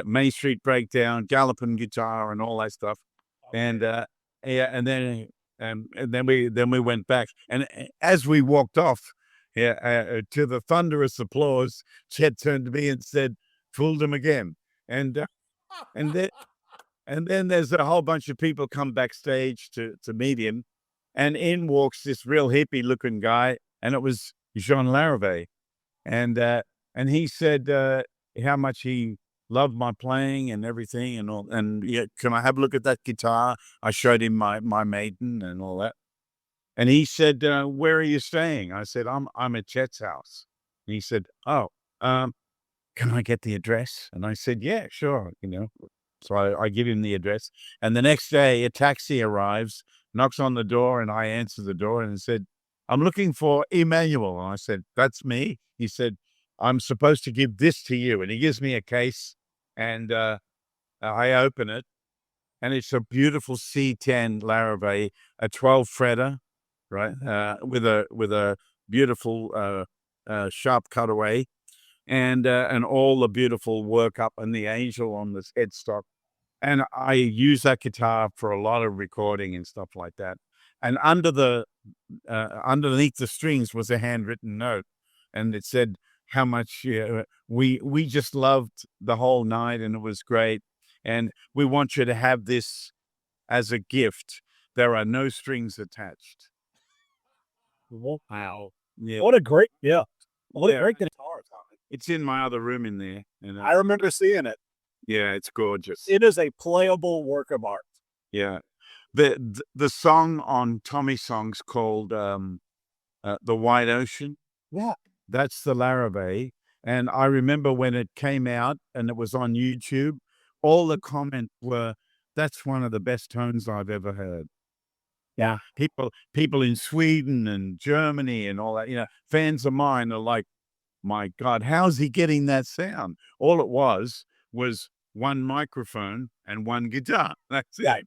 Main Street Breakdown, Galloping Guitar, and all that stuff. And and then we went back, and as we walked off, to the thunderous applause, Chet turned to me and said, "Fooled him again," and then. And then there's a whole bunch of people come backstage to meet him, and in walks this real hippie-looking guy, and it was Jean Larrivee, and he said how much he loved my playing and everything, and all, and can I have a look at that guitar? I showed him my Maton and all that, and he said, "Where are you staying?" I said, "I'm at Chet's house." And he said, "Oh, can I get the address?" And I said, "Yeah, sure, So I give him the address, and the next day a taxi arrives, knocks on the door, and I answer the door and said, "I'm looking for Emmanuel." And I said, "That's me." He said, "I'm supposed to give this to you." And he gives me a case, and I open it, and it's a beautiful C10 Larrivee, a 12 fretter, right, with a beautiful sharp cutaway, and all the beautiful work up and the angel on this headstock. And I use that guitar for a lot of recording and stuff like that. And underneath the strings was a handwritten note, and it said how much we just loved the whole night, and it was great. And we want you to have this as a gift. There are no strings attached. Wow! Yeah. What a great guitar! It's in my other room in there. And I remember seeing it. Yeah, it's gorgeous. It is a playable work of art. Yeah. The song on Tommy's songs called The Wide Ocean. Yeah. That's the Larrivee. And I remember when it came out and it was on YouTube, all the comments were, "That's one of the best tones I've ever heard." Yeah. People in Sweden and Germany and all that, fans of mine are like, "My God, how's he getting that sound?" All it was one microphone and one guitar. That's it. Yeah.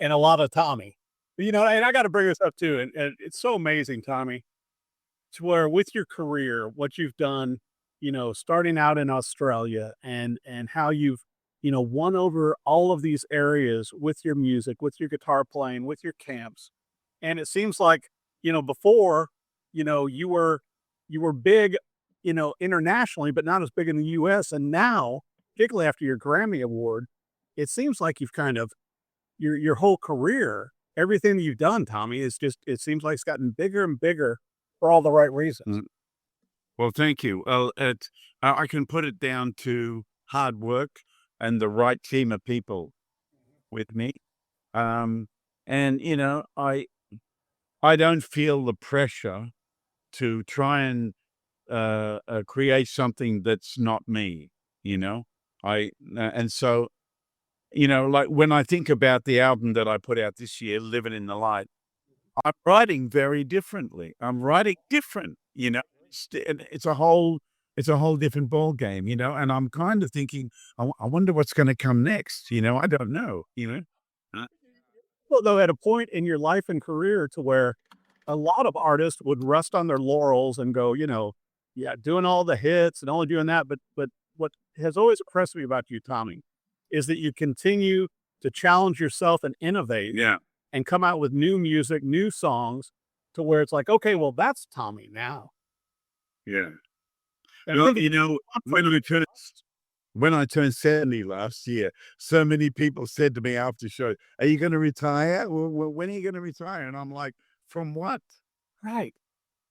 And a lot of Tommy. And I got to bring this up too. And it's so amazing, Tommy, to where with your career, what you've done, starting out in Australia and how you've, won over all of these areas with your music, with your guitar playing, with your camps. And it seems like, before, you were big, internationally, but not as big in the US. And now, particularly after your Grammy Award, it seems like you've kind of, your whole career, everything that you've done, Tommy, is just, it seems like it's gotten bigger and bigger for all the right reasons. Well, thank you. Well, I can put it down to hard work and the right team of people with me. And, I don't feel the pressure to try and create something that's not me, and so, like when I think about the album that I put out this year, Living in the Light, I'm writing very differently. I'm writing different, it's a whole different ball game, and I'm kind of thinking, I wonder what's going to come next. I don't know, Well, though, at a point in your life and career to where a lot of artists would rest on their laurels and go, yeah, doing all the hits and only doing that. But what has always impressed me about you, Tommy, is that you continue to challenge yourself and innovate and come out with new music, new songs to where it's like, okay, well, that's Tommy now. Yeah. And when I turned 70 last year, so many people said to me after the show, "Are you going to retire? When are you going to retire?" And I'm like, "From what?" Right.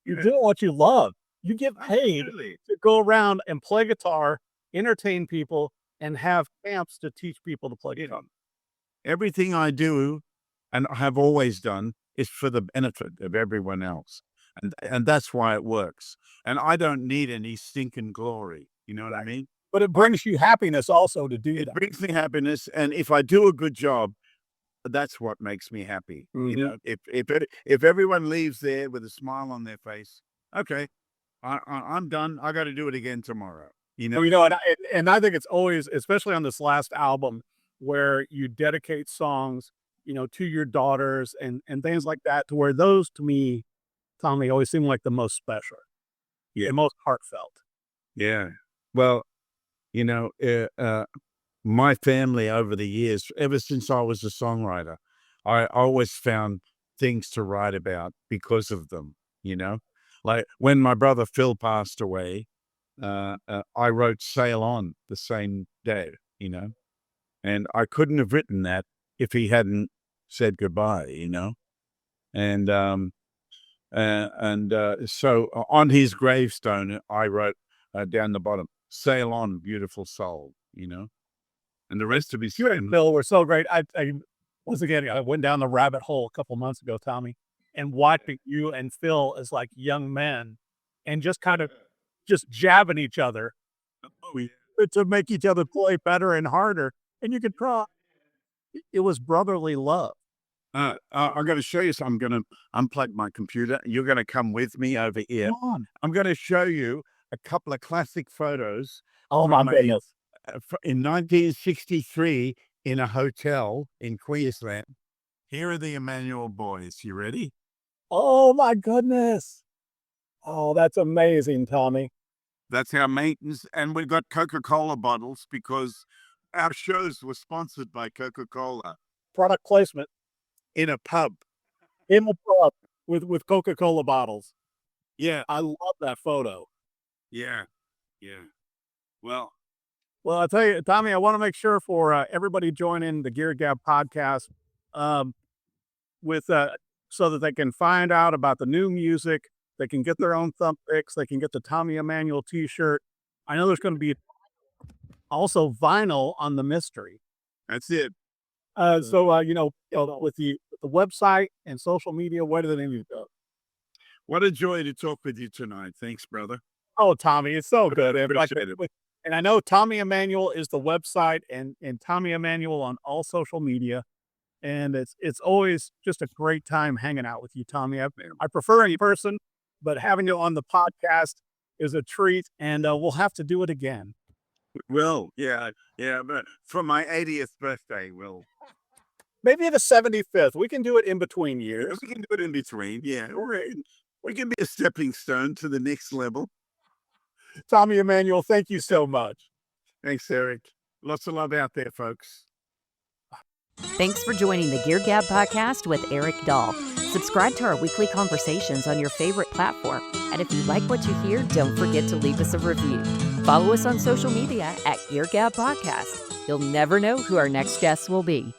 You're doing what you love. You get paid Absolutely. to go around and play guitar, entertain people, and have camps to teach people to play guitar. Everything I do and have always done is for the benefit of everyone else. And that's why it works. And I don't need any stinking glory. You know what I mean? But it brings you happiness also to do It that. brings me happiness. And if I do a good job, that's what makes me happy. You know, if everyone leaves there with a smile on their face, okay, I'm done. I got to do it again tomorrow. You know, And I think it's always, especially on this last album, where you dedicate songs, to your daughters and things like that, to where those, to me, Tommy, always seem like the most special, the most heartfelt. yeah. Well, my family over the years, ever since I was a songwriter, I always found things to write about because of them, Like when my brother Phil passed away, I wrote Sail On the same day, and I couldn't have written that if he hadn't said goodbye, And so on his gravestone, I wrote down the bottom, "Sail on, beautiful soul," and the rest of his You and Phil were so great. I once again, I went down the rabbit hole a couple months ago, Tommy, and watching you and Phil as like young men and just kind of just jabbing each other to make each other play better and harder. And you could try. It was brotherly love. I'm going to show you something. I'm going to unplug my computer. You're going to come with me over here. Come on. I'm going to show you a couple of classic photos. Oh, my goodness. In 1963, in a hotel in Queensland. Here are the Emmanuel boys. You ready? Oh, my goodness. Oh, that's amazing, Tommy. That's our maintenance. And we've got Coca-Cola bottles because our shows were sponsored by Coca-Cola. Product placement. In a pub. In a pub with Coca-Cola bottles. Yeah. I love that photo. Yeah. Well, I'll tell you, Tommy, I want to make sure for everybody joining the Gear Gab podcast so that they can find out about the new music. They can get their own thumb picks. They can get the Tommy Emmanuel t-shirt. I know there's going to be also vinyl on the mystery. That's it. With the website and social media, where do they need to go? What a joy to talk with you tonight. Thanks, brother. Oh, Tommy, it's so good. Appreciate it. And I know Tommy Emmanuel is the website and Tommy Emmanuel on all social media. And it's always just a great time hanging out with you, Tommy. I prefer in person, but having you on the podcast is a treat, and we'll have to do it again. Well, yeah, but for my 80th birthday, maybe the 75th. We can do it in between years. We can do it in between. Yeah, we can be a stepping stone to the next level. Tommy Emmanuel, thank you so much. Thanks, Eric. Lots of love out there, folks. Thanks for joining the Gear Gab Podcast with Eric Dahl. Subscribe to our weekly conversations on your favorite platform. And if you like what you hear, don't forget to leave us a review. Follow us on social media at Gear Gab Podcast. You'll never know who our next guest will be.